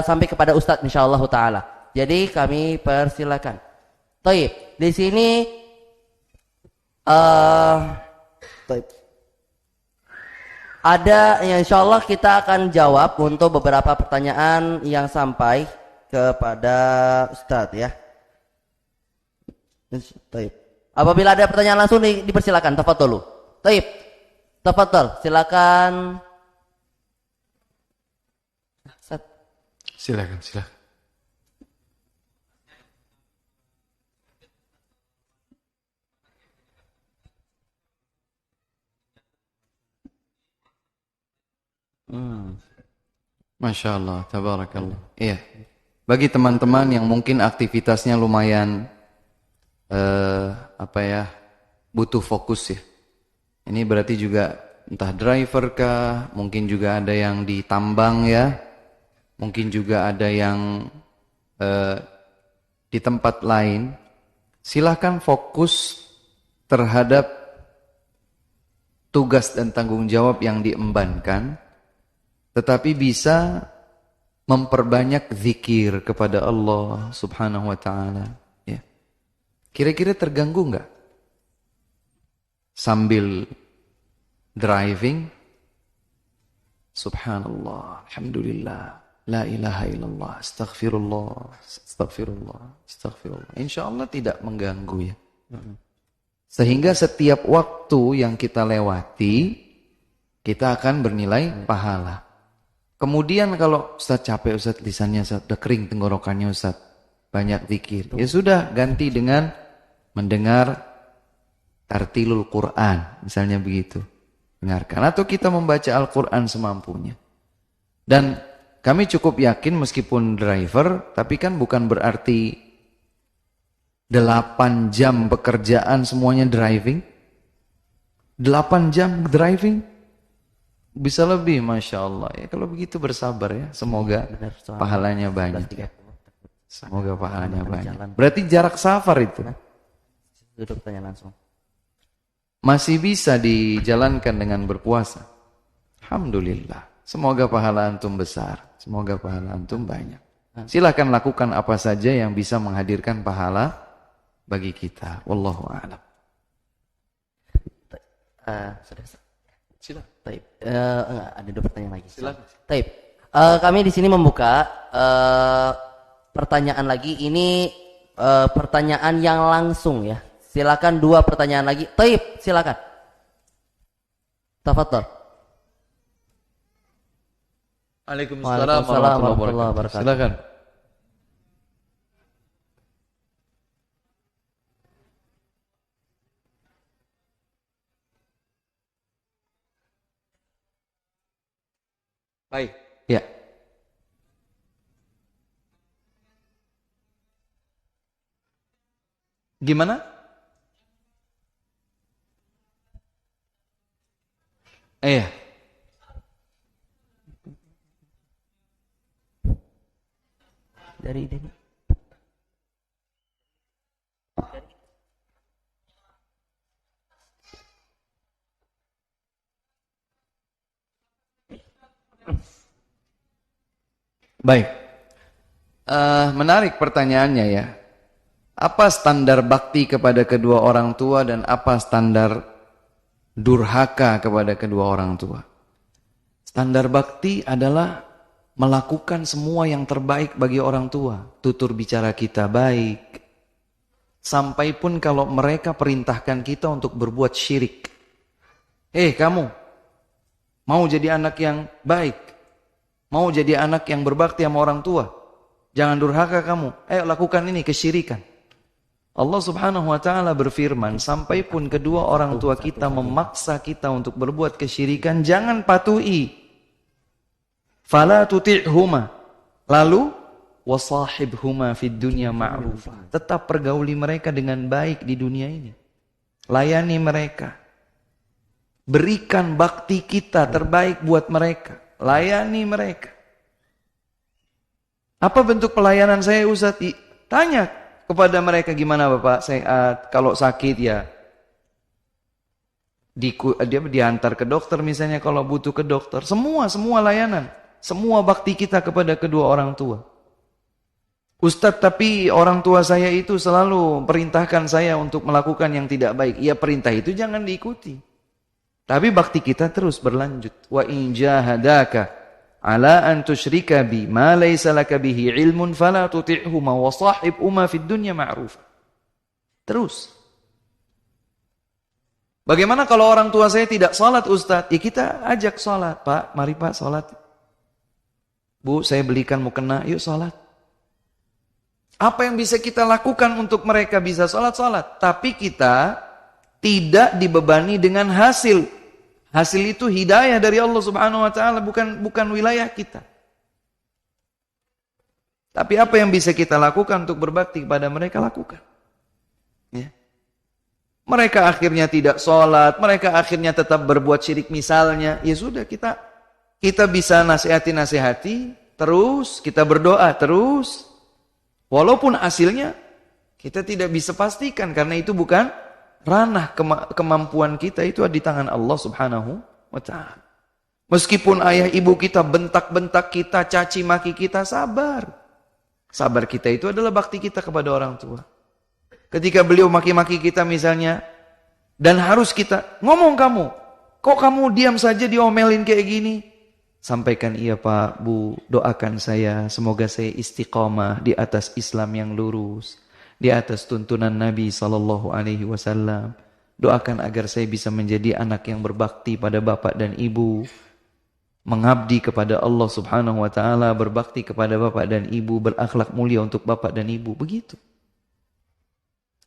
sampai kepada Ustadz insya Allah Taala. Jadi kami persilakan. Taib, di sini taib. Ada yang insya Allah kita akan jawab untuk beberapa pertanyaan yang sampai kepada Ustadz ya. Taib. Apabila ada pertanyaan langsung dipersilakan. Tafadholu. Taib. Tafadhol, silakan. Silakan. Masya Allah, tabarakallah. Iya. Bagi teman-teman yang mungkin aktivitasnya lumayan butuh fokus ya. Ini berarti juga entah driver kah, mungkin juga ada yang di tambang ya, mungkin juga ada yang di tempat lain. Silahkan fokus terhadap tugas dan tanggung jawab yang diembankan, tetapi bisa memperbanyak zikir kepada Allah Subhanahu wa Ta'ala. Ya. Kira-kira terganggu enggak? Sambil driving, subhanallah, alhamdulillah, la ilaha illallah, astaghfirullah. Insya Allah tidak mengganggu ya. Sehingga setiap waktu yang kita lewati, kita akan bernilai pahala. Kemudian kalau Ustaz capek, Ustaz lisannya Ustaz, udah kering tenggorokannya Ustaz, banyak zikir. Ya sudah, ganti dengan mendengar tartilul Quran, misalnya begitu. Dengarkan. Atau kita membaca Al-Quran semampunya. Dan kami cukup yakin meskipun driver, tapi kan bukan berarti 8 jam pekerjaan semuanya driving. 8 jam driving bisa lebih, Masya Allah. Ya, kalau begitu bersabar ya. Semoga pahalanya banyak. Semoga pahalanya banyak. Berarti jarak safar itu. Duduk tanya langsung. Masih bisa dijalankan dengan berpuasa. Alhamdulillah. Semoga pahala antum besar. Semoga pahala antum banyak. Silakan lakukan apa saja yang bisa menghadirkan pahala bagi kita. Wallahu a'lam. Silakan. Taib. Ada 2 pertanyaan lagi. Silakan. Taib. Kami di sini membuka pertanyaan lagi. Ini pertanyaan yang langsung ya. Silakan 2 pertanyaan lagi. Taib, silakan. Tafadhol. Waalaikumsalam warahmatullahi wabarakatuh. Silakan. Baik. Ya. Gimana? Iya. Dari Baik. Menarik pertanyaannya ya. Apa standar bakti kepada kedua orang tua dan apa standar durhaka kepada kedua orang tua? Standar bakti adalah melakukan semua yang terbaik bagi orang tua. Tutur bicara kita baik. Sampai pun kalau mereka perintahkan kita untuk berbuat syirik. Kamu, mau jadi anak yang baik. Mau jadi anak yang berbakti sama orang tua. Jangan durhaka kamu. Lakukan ini, kesyirikan. Allah subhanahu wa ta'ala berfirman, sampai pun kedua orang tua kita memaksa kita untuk berbuat kesyirikan, jangan patuhi. Fala tuti'huma. Lalu, wasahibhuma fid dunya ma'rufa. Tetap pergauli mereka dengan baik di dunia ini. Layani mereka. Berikan bakti kita terbaik buat mereka. Layani mereka. Apa bentuk pelayanan saya, Ustaz? Tanya kepada mereka, gimana Bapak sehat? Kalau sakit ya dia diantar ke dokter misalnya, kalau butuh ke dokter. Semua layanan. Semua bakti kita kepada kedua orang tua. Ustaz, tapi orang tua saya itu selalu perintahkan saya untuk melakukan yang tidak baik. Ya, perintah itu jangan diikuti. Tapi bakti kita terus berlanjut. Wa in jahadaka ala an tusyrika bi ma laysa laka bihi ilmun fala tuti'huma wa sahibhuma fid dunya ma'ruf. Terus. Bagaimana kalau orang tua saya tidak salat, Ustaz? Ya kita ajak salat. Pak, mari Pak salat. Bu, saya belikan mukena, yuk salat. Apa yang bisa kita lakukan untuk mereka bisa salat? Tapi kita tidak dibebani dengan hasil. Hasil itu hidayah dari Allah subhanahu wa ta'ala, bukan wilayah kita. Tapi apa yang bisa kita lakukan untuk berbakti kepada mereka, lakukan. Ya. Mereka akhirnya tidak sholat, mereka akhirnya tetap berbuat syirik misalnya, ya sudah, kita bisa nasihati, terus kita berdoa terus. Walaupun hasilnya kita tidak bisa pastikan, karena itu bukan ranah kemampuan kita, itu di tangan Allah subhanahu wa ta'ala. Meskipun ayah ibu kita bentak-bentak kita, caci maki kita, sabar. Sabar kita itu adalah bakti kita kepada orang tua. Ketika beliau maki-maki kita misalnya, dan harus kita ngomong, kamu kok kamu diam saja diomelin kayak gini? Sampaikan, iya Pak, Bu, doakan saya semoga saya istiqamah di atas Islam yang lurus, di atas tuntunan Nabi sallallahu alaihi wasallam. Doakan agar saya bisa menjadi anak yang berbakti pada bapak dan ibu, mengabdi kepada Allah subhanahu wa ta'ala, berbakti kepada bapak dan ibu, berakhlak mulia untuk bapak dan ibu. Begitu.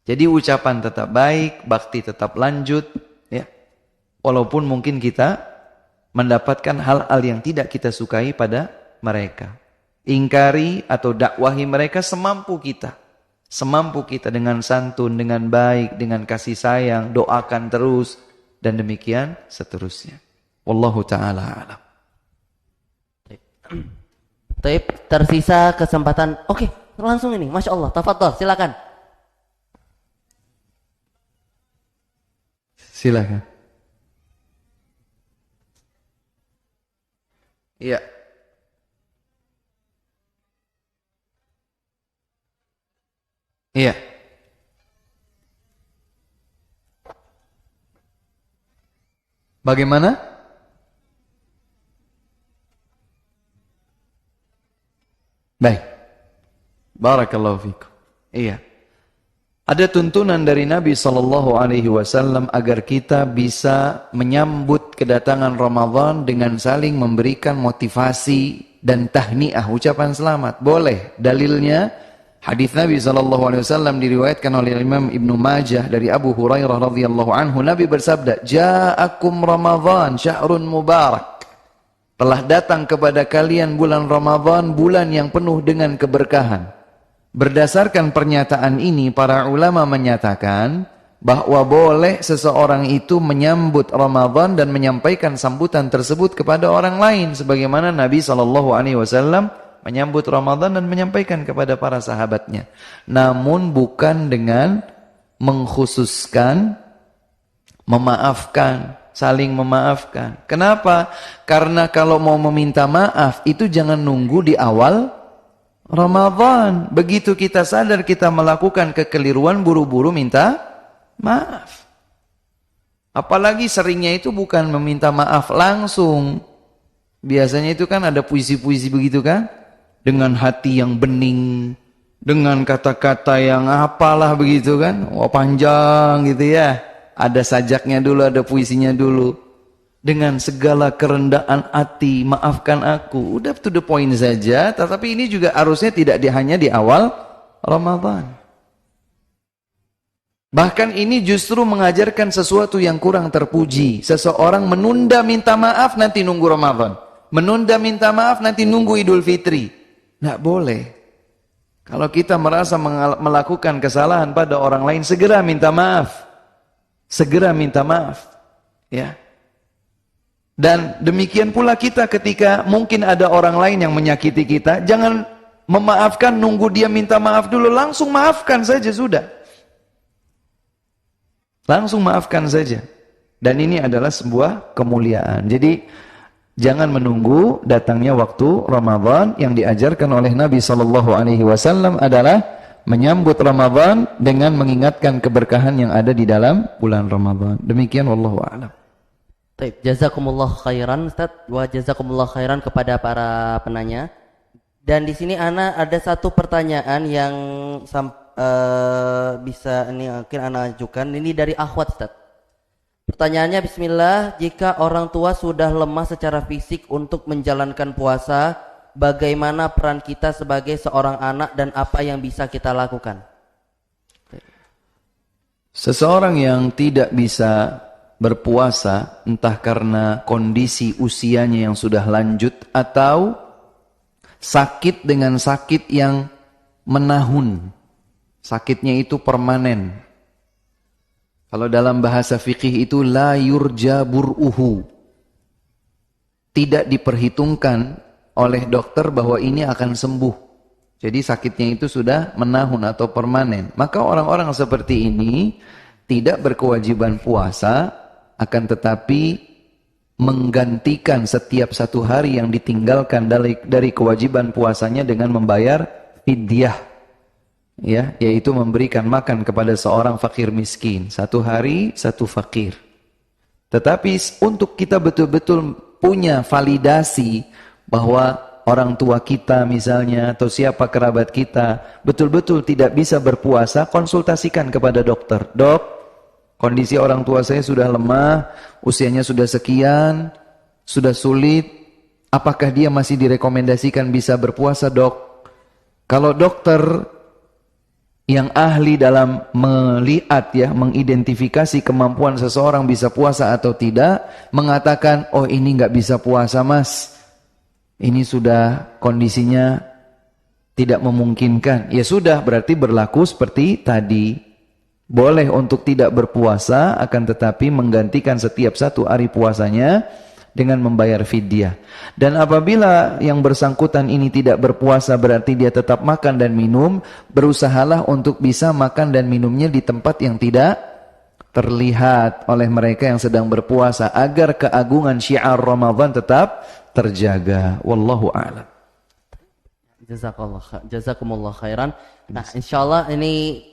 Jadi ucapan tetap baik, bakti tetap lanjut, ya. Walaupun mungkin kita mendapatkan hal-hal yang tidak kita sukai pada mereka. Ingkari atau dakwahi mereka semampu kita. Semampu kita dengan santun, dengan baik, dengan kasih sayang, doakan terus, dan demikian seterusnya. Wallahu ta'ala alam. Taib, tersisa kesempatan. Oke, langsung ini, Masya Allah, tafadhol, silakan. Silakan. Iya. Iya. Bagaimana? Baik. Barakallahu fikum. Iya. Ada tuntunan dari Nabi SAW agar kita bisa menyambut kedatangan Ramadan dengan saling memberikan motivasi dan tahniah, ucapan selamat. Boleh. Dalilnya hadis Nabi SAW diriwayatkan oleh Imam Ibnu Majah dari Abu Hurairah radhiyallahu anhu. Nabi bersabda, "Ja'akum Ramadan syahrun mubarak." Telah datang kepada kalian bulan Ramadan, bulan yang penuh dengan keberkahan. Berdasarkan pernyataan ini, para ulama menyatakan bahwa boleh seseorang itu menyambut Ramadan dan menyampaikan sambutan tersebut kepada orang lain sebagaimana Nabi SAW menyambut Ramadan dan menyampaikan kepada para sahabatnya, namun bukan dengan mengkhususkan memaafkan, saling memaafkan. Kenapa? Karena kalau mau meminta maaf itu jangan nunggu di awal Ramadan. Begitu kita sadar kita melakukan kekeliruan, buru-buru minta maaf. Apalagi seringnya itu bukan meminta maaf langsung. Biasanya itu kan ada puisi-puisi begitu kan? Dengan hati yang bening, dengan kata-kata yang apalah begitu kan? Wah, panjang gitu ya. Ada sajaknya dulu, ada puisinya dulu. Dengan segala kerendahan hati, maafkan aku. Udah to the point saja, tetapi ini juga harusnya tidak hanya di awal Ramadan. Bahkan ini justru mengajarkan sesuatu yang kurang terpuji. Seseorang menunda minta maaf nanti nunggu Ramadan. Menunda minta maaf nanti nunggu Idul Fitri. Nggak boleh. Kalau kita merasa melakukan kesalahan pada orang lain, segera minta maaf. Segera minta maaf. Ya. Dan demikian pula kita ketika mungkin ada orang lain yang menyakiti kita, jangan memaafkan nunggu dia minta maaf dulu, langsung maafkan saja sudah. Langsung maafkan saja. Dan ini adalah sebuah kemuliaan. Jadi jangan menunggu datangnya waktu Ramadan. Yang diajarkan oleh Nabi SAW adalah menyambut Ramadan dengan mengingatkan keberkahan yang ada di dalam bulan Ramadan. Demikian wallahu a'lam. Baik, jazakumullah khairan Ustaz, wa jazakumullah khairan kepada para penanya. Dan di sini ana ada satu pertanyaan yang bisa ini mungkin ana ajukan. Ini dari akhwat Ustaz. Pertanyaannya bismillah, jika orang tua sudah lemah secara fisik untuk menjalankan puasa, bagaimana peran kita sebagai seorang anak dan apa yang bisa kita lakukan? Seseorang yang tidak bisa berpuasa entah karena kondisi usianya yang sudah lanjut atau sakit dengan sakit yang menahun. Sakitnya itu permanen. Kalau dalam bahasa fikih itu la yurja bur'uhu. Tidak diperhitungkan oleh dokter bahwa ini akan sembuh. Jadi sakitnya itu sudah menahun atau permanen. Maka orang-orang seperti ini tidak berkewajiban puasa, akan tetapi menggantikan setiap satu hari yang ditinggalkan dari kewajiban puasanya dengan membayar fidyah, ya, yaitu memberikan makan kepada seorang fakir miskin. Satu hari satu fakir. Tetapi untuk kita betul-betul punya validasi bahwa orang tua kita misalnya atau siapa kerabat kita betul-betul tidak bisa berpuasa, konsultasikan kepada dokter. Dok, kondisi orang tua saya sudah lemah, usianya sudah sekian, sudah sulit, apakah dia masih direkomendasikan bisa berpuasa, dok? Kalau dokter yang ahli dalam melihat, ya, mengidentifikasi kemampuan seseorang bisa puasa atau tidak, mengatakan, oh ini nggak bisa puasa mas, ini sudah kondisinya tidak memungkinkan, ya sudah, berarti berlaku seperti tadi. Boleh untuk tidak berpuasa, akan tetapi menggantikan setiap satu hari puasanya dengan membayar fidyah. Dan apabila yang bersangkutan ini tidak berpuasa, berarti dia tetap makan dan minum, berusahalah untuk bisa makan dan minumnya di tempat yang tidak terlihat oleh mereka yang sedang berpuasa, agar keagungan syiar Ramadan tetap terjaga. Wallahu a'lam. Jazakumullah khairan. Nah, insyaallah ini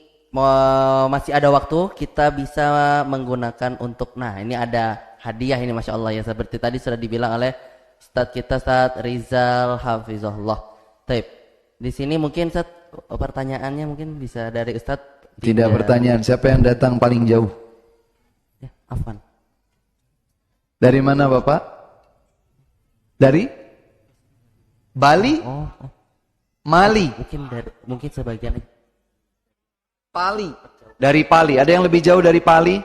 masih ada waktu, kita bisa menggunakan untuk, nah ini ada hadiah ini, Masya Allah ya, seperti tadi sudah dibilang oleh Ustadz kita, Ustadz Rizal Hafizahullah. Taib, di sini mungkin Ustadz pertanyaannya mungkin bisa dari Ustadz. Tidak pertanyaan, siapa yang datang paling jauh? Ya, Afwan. Dari mana Bapak? Dari Bali? Oh. Mali? Mungkin sebagian. Pali. Dari Pali. Ada yang lebih jauh dari Pali?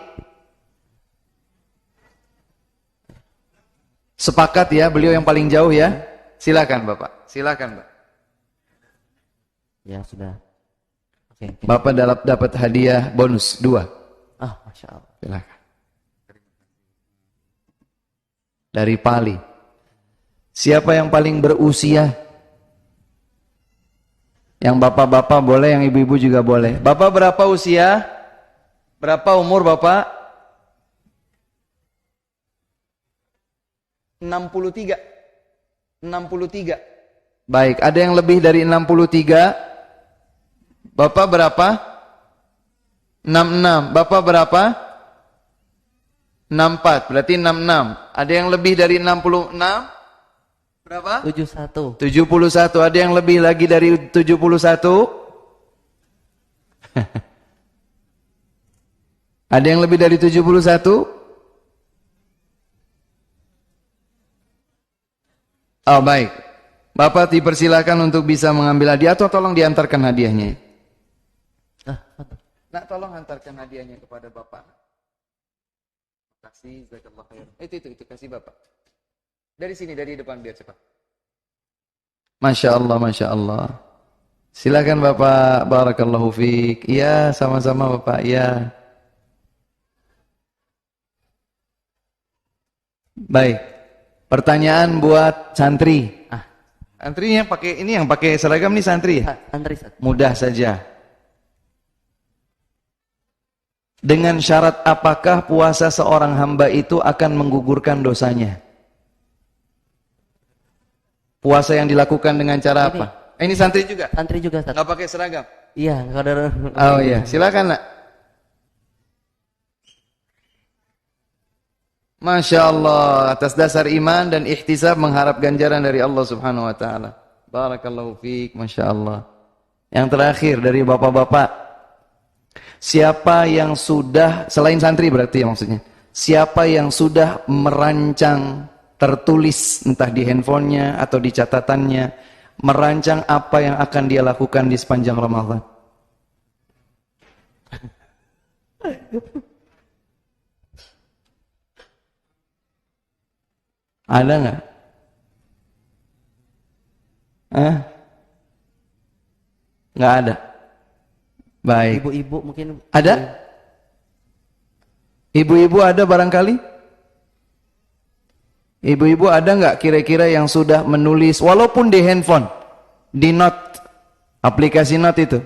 Sepakat ya, beliau yang paling jauh ya. Silakan Bapak. Silakan Pak. Ya sudah. Oke. Bapak dapat hadiah bonus 2. Ah, Masya Allah. Silakan. Dari Pali. Siapa yang paling berusia? Yang bapak-bapak boleh, yang ibu-ibu juga boleh. Bapak berapa usia? Berapa umur bapak? 63. 63. Baik, ada yang lebih dari 63? Bapak berapa? 66. Bapak berapa? 64. Berarti 66. Ada yang lebih dari 66? Berapa? 71. 71. Ada yang lebih lagi dari 71? Ada yang lebih dari 71? Oh, baik. Bapak dipersilakan untuk bisa mengambil hadiah atau tolong diantarkan hadiahnya. Nak, tolong antarkan hadiahnya kepada Bapak. Kasih, jazakallah khair. Itu kasih Bapak. Dari sini, dari depan biar cepat. Masya Allah, Masya Allah. Silakan Bapak, barakallahu fiik. Iya, sama-sama Bapak, iya. Baik. Pertanyaan buat santri. Santri yang pakai ini, yang pakai seragam nih santri ya? Santri. Mudah saja. Dengan syarat apakah puasa seorang hamba itu akan menggugurkan dosanya? Puasa yang dilakukan dengan cara apa? Ini santri juga? Santri juga, Ustaz. Nggak pakai seragam? Iya, kalau Oh iya, silakan nak. Masya Allah, atas dasar iman dan ihtisab mengharap ganjaran dari Allah Subhanahu Wa Taala. Barakallahu fiik, Masya Allah. Yang terakhir dari bapak-bapak, siapa yang sudah, selain santri berarti ya maksudnya, siapa yang sudah merancang, tertulis entah di handphonenya atau di catatannya, merancang apa yang akan dia lakukan di sepanjang Ramadan? Ada nggak? Nggak ada. Baik. Ibu-ibu mungkin ada? Ibu-ibu ada barangkali? Ibu-ibu ada nggak kira-kira yang sudah menulis walaupun di handphone, di note, aplikasi note itu?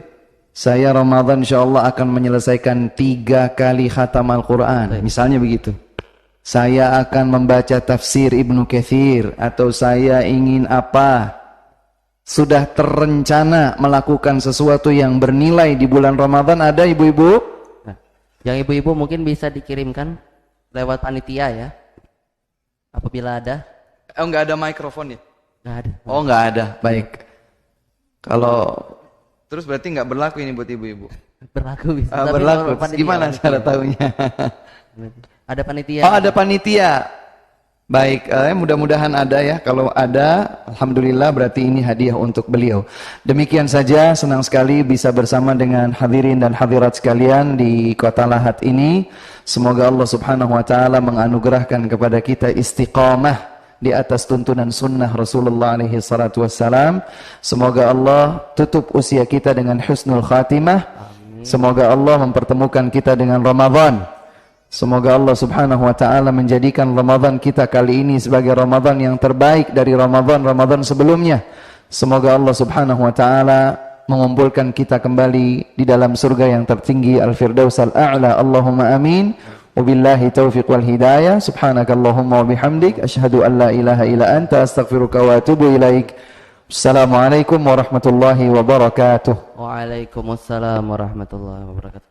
Saya Ramadan insyaallah akan menyelesaikan 3 kali khatam Al-Quran. Misalnya begitu. Saya akan membaca tafsir Ibnu Katsir atau saya ingin apa? Sudah terencana melakukan sesuatu yang bernilai di bulan Ramadan, ada ibu-ibu? Yang ibu-ibu mungkin bisa dikirimkan lewat panitia ya. Apabila ada. Oh, nggak ada mikrofon ya? Nggak ada. Oh, nggak ada. Baik. Kalau terus berarti nggak berlaku ini buat ibu-ibu? Berlaku bisa. Berlaku. Gimana cara tahunya? Ada panitia. Oh, ada panitia. Baik, mudah-mudahan ada ya. Kalau ada, alhamdulillah berarti ini hadiah untuk beliau. Demikian saja, senang sekali bisa bersama dengan hadirin dan hadirat sekalian di Kota Lahat ini. Semoga Allah Subhanahu wa taala menganugerahkan kepada kita istiqamah di atas tuntunan sunnah Rasulullah alaihi salatu wassalam. Semoga Allah tutup usia kita dengan husnul khatimah. Semoga Allah mempertemukan kita dengan Ramadan. Semoga Allah Subhanahu wa taala menjadikan Ramadan kita kali ini sebagai Ramadan yang terbaik dari Ramadan sebelumnya. Semoga Allah Subhanahu wa taala mengumpulkan kita kembali di dalam surga yang tertinggi Al-Firdaus Al-A'la. Allahumma amin. Wabillahi taufiq wal hidayah. Subhanakallahumma wa bihamdik asyhadu an la ilaha illa anta astaghfiruka wa atubu ilaik. Assalamualaikum warahmatullahi wabarakatuh. Waalaikumsalam warahmatullahi wabarakatuh.